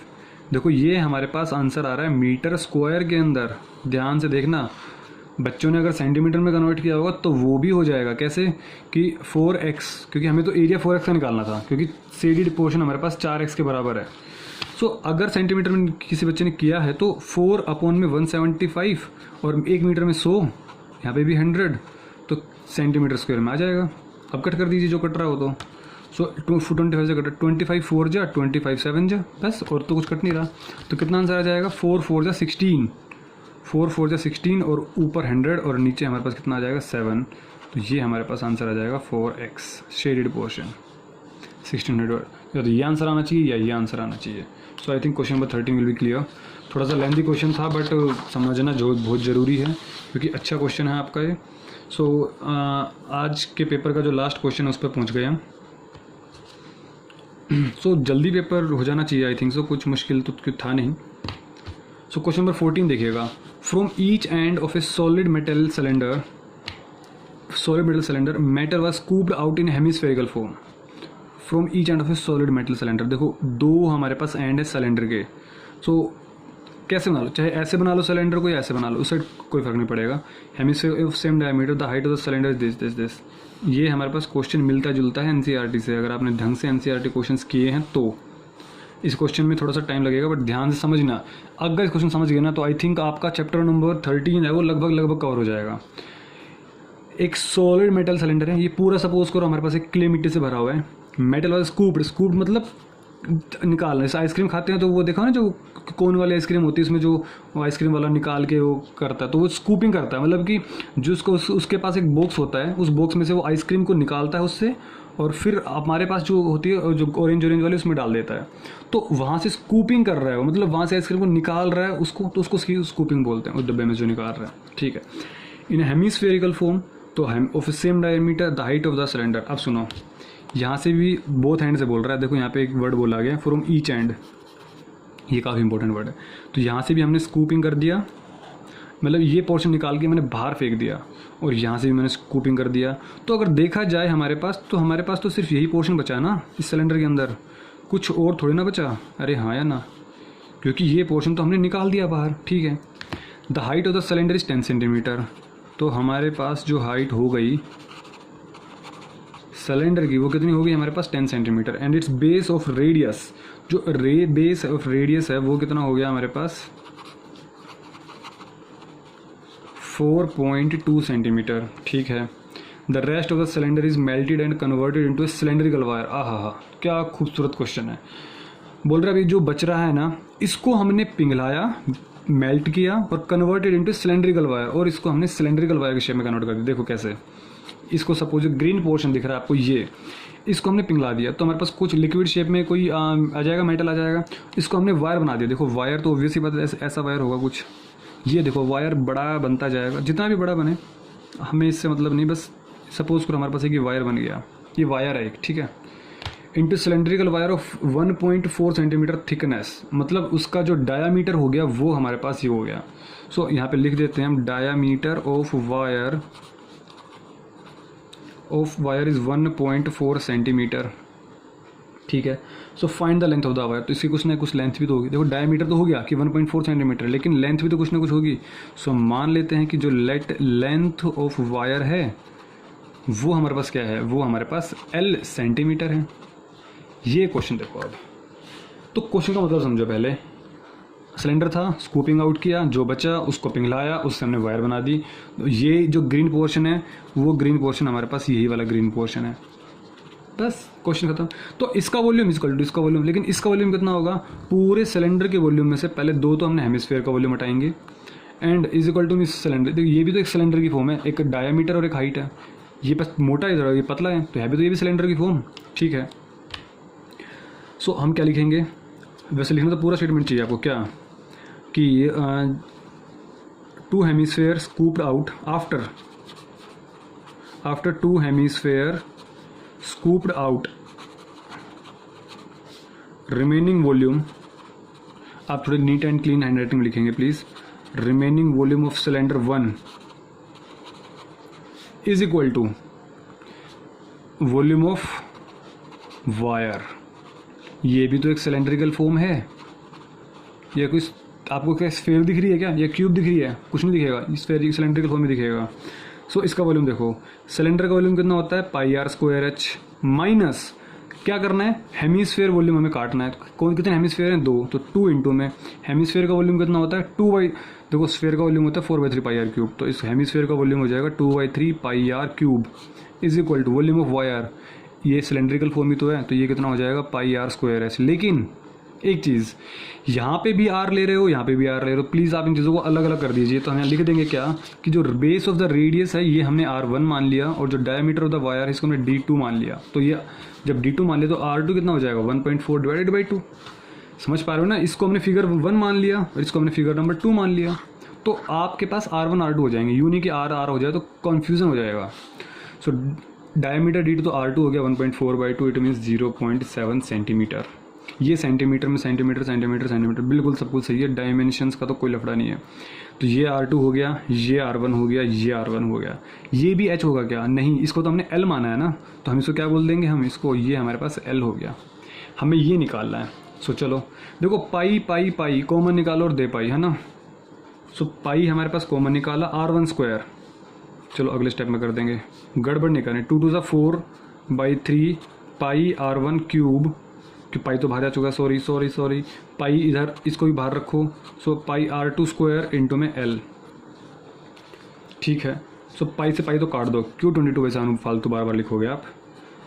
Speaker 1: देखो ये हमारे पास आंसर आ रहा है मीटर स्क्वायर के अंदर। ध्यान से देखना, बच्चों ने अगर सेंटीमीटर में कन्वर्ट किया होगा तो वो भी हो जाएगा। कैसे कि 4x, क्योंकि हमें तो एरिया 4x का निकालना था, क्योंकि शेडेड पोर्शन हमारे पास 4x के बराबर है। सो अगर सेंटीमीटर में किसी बच्चे ने किया है तो 4/175 और 1 मीटर में 100, यहाँ पे भी 100, तो सेंटीमीटर स्क्वायर में आ जाएगा। अब कट कर दीजिए जो कट रहा हो तो। सो 25 से कटा, 25 4 जा 25 7 जा, बस, और तो कुछ कट नहीं रहा। तो कितना आंसर आ जाएगा, 4 4 जा 16, 4 4 जा 16, और ऊपर 100 और नीचे हमारे पास कितना आ जाएगा 7। तो ये हमारे पास आंसर आ जाएगा 4x शेडेड पोर्शन 1600। या तो ये आंसर आना चाहिए या ये आंसर आना चाहिए। So I think question number 13 will be clear. थोड़ा सा लेंथी क्वेश्चन था बट समझना जो बहुत ज़रूरी है, क्योंकि अच्छा क्वेश्चन है आपका ये। सो आज के पेपर का जो लास्ट क्वेश्चन है उस पर पहुँच गए हम। सो जल्दी पेपर हो जाना चाहिए आई थिंक। सो कुछ मुश्किल तो कुछ था नहीं। सो क्वेश्चन नंबर 14 देखिएगा। From each end of A solid metal cylinder matter was scooped out in hemispherical form. From each end of A solid metal cylinder, देखो 2 हमारे पास एंड है सिलेंडर के। सो कैसे बना लो, चाहे ऐसे बना लो सिलेंडर को या ऐसे बना लो, उससे कोई फर्क नहीं पड़ेगा। Hemisphere of same diameter, the height of the cylinder is this. ये हमारे पास क्वेश्चन मिलता जुलता है एनसीईआरटी से। अगर आपने ढंग से एनसीईआरटी क्वेश्चंस किए हैं तो इस क्वेश्चन में थोड़ा सा टाइम लगेगा, बट ध्यान से समझना। अगर इस क्वेश्चन समझ गए ना तो आई थिंक आपका चैप्टर नंबर 13 है वो लगभग कवर हो जाएगा। एक सॉलिड मेटल सिलेंडर है, ये पूरा सपोज करो हमारे पास एक क्ले मिट्टी से भरा हुआ है। मेटल वाला स्कूप्ड मतलब निकालना। जैसे आइसक्रीम खाते हैं तो वो देखा ना, जो कोन वाली आइसक्रीम होती है उसमें जो आइसक्रीम वाला निकाल के वो करता है, तो वो स्कूपिंग करता है। मतलब कि जो उसके पास एक बॉक्स होता है, उस बॉक्स में से वो आइसक्रीम को निकालता है उससे, और फिर हमारे पास जो होती है जो ऑरेंज वाली उसमें डाल देता है। तो वहाँ से स्कूपिंग कर रहा है वो, मतलब वहाँ से आइसक्रीम को निकाल रहा है उसको, तो उसको स्कूपिंग बोलते हैं उस डब्बे में जो निकाल रहा है। ठीक है। इन हेमिस्फेरिकल फॉर्म, तो of same diameter the height of the cylinder. अब सुनो, यहाँ से भी बोथ हैंड से बोल रहा है। देखो यहाँ पे एक वर्ड बोला गया फ्रॉम ईच एंड, ये काफ़ी इंपॉर्टेंट वर्ड है। तो यहाँ से भी हमने स्कूपिंग कर दिया, मतलब ये पोर्शन निकाल के मैंने बाहर फेंक दिया, और यहाँ से भी मैंने स्कूपिंग कर दिया। तो अगर देखा जाए हमारे पास तो सिर्फ यही पोर्शन बचा ना इस सिलेंडर के अंदर, कुछ और थोड़ी ना बचा। अरे हाँ या ना, क्योंकि ये पोर्शन तो हमने निकाल दिया बाहर। ठीक है। The height of the cylinder is 10 centimetre. तो हमारे पास जो हाइट हो गई सिलेंडर की वो कितनी होगी हमारे पास 10 centimetre. And it's base of radius, जो बेस ऑफ रेडियस है वो कितना हो गया हमारे पास 4.2 सेंटीमीटर। ठीक है। The rest of the cylinder is melted and converted into A cylindrical wire. आहा, क्या खूबसूरत क्वेश्चन है। बोल रहा है अभी जो बच रहा है ना, इसको हमने पिघलाया, मेल्ट किया और कन्वर्टेड इनटू सिलेंड्रिकल वायर, और इसको हमने सिलेंड्रिकल वायर के शेप में कन्वर्ट कर दिया। देखो कैसे, इसको सपोज ग्रीन पोर्शन दिख रहा है आपको, ये इसको हमने पिघला दिया तो हमारे पास कुछ लिक्विड शेप में कोई आ जाएगा, मेटल आ जाएगा। इसको हमने वायर बना दिया। देखो वायर तो ऑब्वियस ही बात है ऐसा वायर होगा कुछ। ये देखो वायर बड़ा बनता जाएगा, जितना भी बड़ा बने हमें इससे मतलब नहीं, बस सपोज करो हमारे पास एक वायर बन गया, ये वायर है एक। ठीक है। Into cylindrical wire of 1.4 centimetre thickness, मतलब उसका जो डायामीटर हो गया वो हमारे पास ये हो गया। सो यहाँ पे लिख देते हैं हम, diameter of wire is 1.4 centimetre. ठीक है। सो find the length of the wire, तो इसकी कुछ ना कुछ लेंथ भी तो होगी। देखो डायमीटर तो हो गया कि 1.4 सेंटीमीटर, लेकिन लेंथ भी तो कुछ ना कुछ होगी। सो मान लेते हैं कि जो लेंथ ऑफ वायर है वो हमारे पास क्या है, वो हमारे पास L सेंटीमीटर है। ये क्वेश्चन देखो अब, तो क्वेश्चन का मतलब समझो पहले। सिलेंडर था, स्कूपिंग आउट किया, जो बचा उसको पिघलाया, उससे हमने वायर बना दी। तो ये जो ग्रीन पोर्शन है वो ग्रीन पोर्शन हमारे पास यही वाला ग्रीन पोर्शन है। बस क्वेश्चन खत्म। तो इसका वॉल्यूम इक्वल टू इसका वॉल्यूम, लेकिन इसका वॉल्यूम कितना होगा? पूरे सिलेंडर के वॉल्यूम में से पहले दो तो हमने हेमिस्फीयर का वॉल्यूम हटाएंगे, एंड इज इक्वल टू इस सिलेंडर। देखिए ये भी तो एक सिलेंडर की फॉर्म है, एक डायमीटर और एक हाइट है। ये बस मोटा है, ये पतला है, तो है भी तो ये भी सिलेंडर की फॉर्म, ठीक है। सो हम क्या लिखेंगे? वैसे लिखना तो पूरा स्टेटमेंट चाहिए आपको, क्या कि two hemisphere scooped out after two hemisphere scooped out remaining volume, आप थोड़े neat and clean handwriting में लिखेंगे please. Remaining volume of cylinder 1 is equal to volume of wire. ये भी तो एक सिलेंड्रिकल फॉर्म है। या कुछ आपको क्या स्फीयर दिख रही है क्या, या क्यूब दिख रही है? कुछ नहीं दिखेगा, स्फीयर सिलेंड्रिकल फॉर्म में दिखेगा। सो इसका वॉल्यूम देखो, सिलेंडर का वॉल्यूम कितना होता है? पाई आर स्क्वायर एच, माइनस क्या करना है? हेमिस्फीयर वॉल्यूम हमें काटना है। कौन कितने हेमिस्फीयर हैं? 2, तो 2 इंटू में हेमिस्फीयर का वॉल्यूम कितना होता है? 2/, देखो स्फीयर का वॉल्यूम होता है 4/3 पाई आर क्यूब, तो इस हेमिस्फीयर का वॉल्यूम हो जाएगा 2/3 pi r cube is equal to volume of wire. ये सिलेंड्रिकल फॉर्म ही तो है, तो ये कितना हो जाएगा? Pi are square h. लेकिन एक चीज़, यहाँ पे भी आर ले रहे हो, यहाँ पे भी आर ले रहे हो, प्लीज़ आप इन चीज़ों को अलग अलग कर दीजिए। तो हम यहाँ लिख देंगे क्या कि जो बेस ऑफ द रेडियस है ये हमने R1 मान लिया, और जो डायमीटर ऑफ द वायर है इसको हमने D2 मान लिया। तो ये जब D2 मान लिया तो R2 कितना हो जाएगा? 1.4 डिवाइडेड बाई 2। समझ पा रहे हो ना? इसको हमने फिगर 1 मान लिया और इसको हमने फिगर नंबर 2 मान लिया। तो आपके पास R1 R2 हो जाएंगे, यूँ नहीं कि R R हो जाए तो कन्फ्यूज़न हो जाएगा। सो डायमीटर D2 तो R2 हो गया 1.4/2, इट मीन्स 0.7 सेंटीमीटर। ये सेंटीमीटर में सेंटीमीटर बिल्कुल सब कुछ सही है, डायमेंशंस का तो कोई लफड़ा नहीं है। तो ये R2 हो गया, ये R1 हो गया, ये R1 हो गया। ये भी H होगा क्या? नहीं, इसको तो हमने L माना है ना, तो हम इसको क्या बोल देंगे? हम इसको, ये हमारे पास L हो गया, हमें ये निकालना है। सो चलो देखो, पाई पाई पाई कॉमन निकालो और दे पाई, है ना। सो पाई हमारे पास कॉमन निकाला, R1 स्क्वायर। चलो अगले स्टेप में कर देंगे, गड़बड़ नहीं करनी। 2 × 4/3 पाई R1 क्यूब, कि पाई तो बाहर आ चुका है, सॉरी पाई इधर, इसको भी बाहर रखो। सो पाई R2 स्क्वायर इंटू में L, ठीक है। सो पाई से पाई तो काट दो, क्यों 22 वैसे फालतू बार बार लिखोगे आप।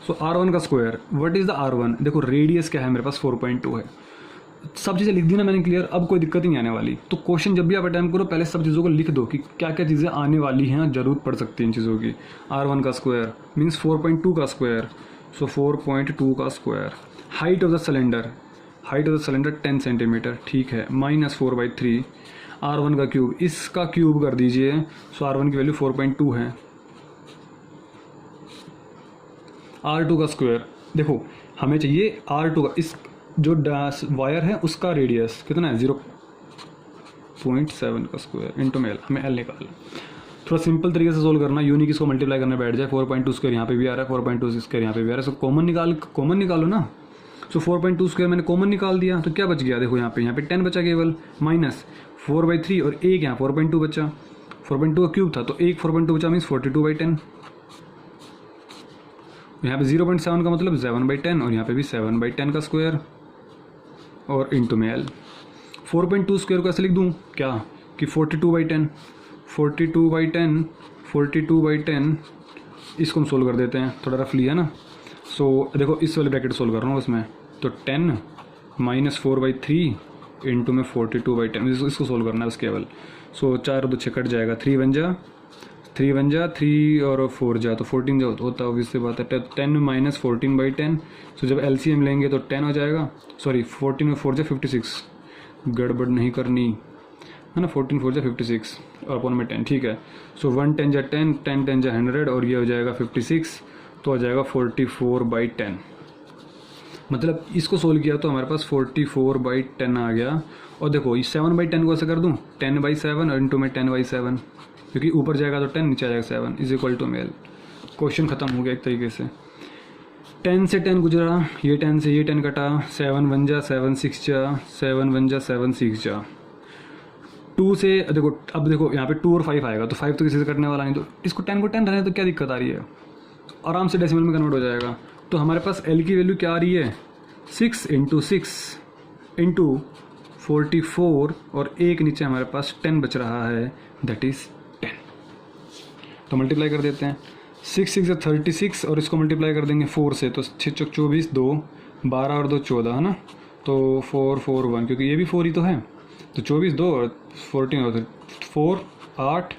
Speaker 1: सो R1 का square, what is the R1? देखो रेडियस क्या है मेरे पास, 4.2 है। सब चीज़ें लिख दी ना मैंने क्लियर, अब कोई दिक्कत नहीं आने वाली। तो क्वेश्चन जब भी आप अटेम्प्ट करो पहले सब चीज़ों को लिख दो कि क्या क्या चीज़ें आने वाली हैं, जरूरत पड़ सकती है इन चीज़ों की। R1 का स्क्वायर मीन्स 4.2 का स्क्वायर, सो 4.2 का square. Height of the cylinder 10 centimetre, ठीक है, माइनस 4/3 R1 का क्यूब, इसका क्यूब कर दीजिए। सो R1 की वैल्यू 4.2 है। R2 का स्क्वायर, देखो हमें चाहिए R2 का, इस जो वायर है उसका रेडियस कितना है? 0.7 का स्क्वायर इंटू में L, हमें L निकालना। थोड़ा सिंपल तरीके से सोल्व करना, यूनिक इसको मल्टीप्लाई करने बैठ जाए। 4.2 स्क्वायर यहाँ पे भी आ रहा है, 4.2 स्क्वायर यहाँ पे भी आ रहा है। सो कॉमन निकालो ना। सो 4.2 स्क्वायर मैंने कॉमन निकाल दिया, तो क्या बच गया? देखो यहाँ पे 10 बचा केवल, माइनस 4/3 और एक यहाँ 4.2 बचा। 4.2 का क्यूब था तो एक 4.2 बचा, मीन्स 42/10। यहाँ पे 0.7 का मतलब 7/10, और यहाँ पे भी 7/10 का स्क्वायर और इंटू में L। 4.2 स्क्वायर को ऐसे लिख दूँ क्या कि 42/10 इसको हम सोल्व कर देते हैं, थोड़ा रफली है ना। सो देखो इस वाले ब्रैकेट सोल्व कर रहा हूँ उसमें, तो 10 माइनस 4/3 इंटू में 42/10, इसको सोल्व करना है बस केवल। सो 4 और 2 6 कट जाएगा, 3 बन जा 3 और 4 जा तो 14 जो होता है, ऑब्वियस सी बात है। 10 माइनस 14/10, सो जब LCM लेंगे तो 10 हो जाएगा, सॉरी 14 और 4 जा 56, गड़बड़ नहीं करनी है ना। 14 4 जा 56 और अपॉन में 10, ठीक है। सो 1 10 जा 10, 10 10 जा 100 और ये हो जाएगा 56, तो हो जाएगा 44/10। मतलब इसको सोल्व किया तो हमारे पास 44/10 आ गया। और देखो ये 7/10 को ऐसे कर दूँ 10/7 और इंटू में 10/7, क्योंकि ऊपर जाएगा तो 10, नीचे आ जाएगा 7 इज इक्वल टू मेल। क्वेश्चन खत्म हो गया एक तरीके से। 10 से 10 गुजरा, ये 10 से ये 10 कटा, 7 1 जा 7 6 जा 7 1 जा 7 6 जा। 2 से देखो, अब देखो यहाँ पे 2 और 5 आएगा, तो 5 तो किसी से कटने वाला नहीं, तो इसको 10 को 10 रहने तो क्या दिक्कत आ रही है, आराम से डेसिमल में कन्वर्ट हो जाएगा। तो हमारे पास L की वैल्यू क्या आ रही है? 6 × 6 × 44 और एक नीचे हमारे पास 10 बच रहा है, दैट इज़ 10। तो मल्टीप्लाई कर देते हैं, 6 6 है 36 और इसको मल्टीप्लाई कर देंगे 4 से, तो 6 चौक 24, 2 12 और 2 14 है ना, तो 4 4 1, क्योंकि ये भी 4 ही तो है, तो 24 2 और 14 और 4 8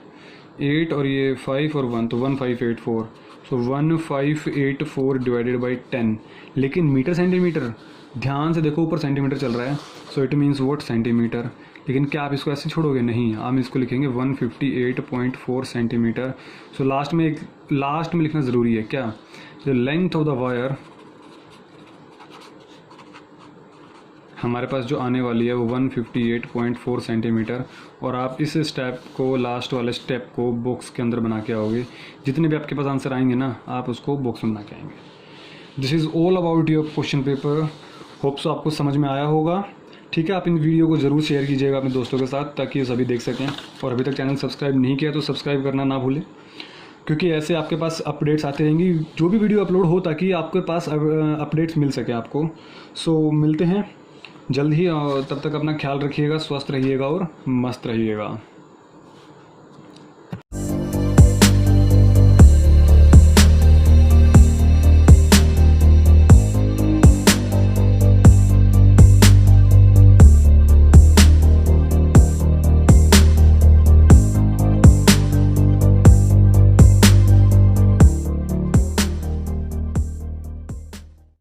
Speaker 1: 8 और ये 5 और 1, तो 1584, सो 1584 डिवाइडेड बाई 10। लेकिन मीटर सेंटीमीटर, ध्यान से देखो ऊपर सेंटीमीटर चल रहा है, so it means what centimetre. लेकिन क्या आप इसको ऐसे छोड़ोगे? नहीं, आप इसको लिखेंगे 158.4 सेंटीमीटर। सो लास्ट में लिखना ज़रूरी है क्या, the length of the wire हमारे पास जो आने वाली है वो 158.4 सेंटीमीटर। और आप इस स्टेप को, लास्ट वाले स्टेप को बॉक्स के अंदर बना के आओगे, जितने भी आपके पास आंसर आएंगे ना, आप उसको बॉक्स में बना के आएंगे। This is all about your question paper. Hope so आपको समझ में आया होगा। ठीक है, आप इन वीडियो को ज़रूर शेयर कीजिएगा अपने दोस्तों के साथ, ताकि सभी देख सकें। और अभी तक चैनल सब्सक्राइब नहीं किया तो सब्सक्राइब करना ना भूलें, क्योंकि ऐसे आपके पास अपडेट्स आते रहेंगी जो भी वीडियो अपलोड हो, ताकि आपके पास अपडेट्स मिल सके आपको। सो मिलते हैं जल्द ही, और तब तक अपना ख्याल रखिएगा, स्वस्थ रहिएगा और मस्त रहिएगा।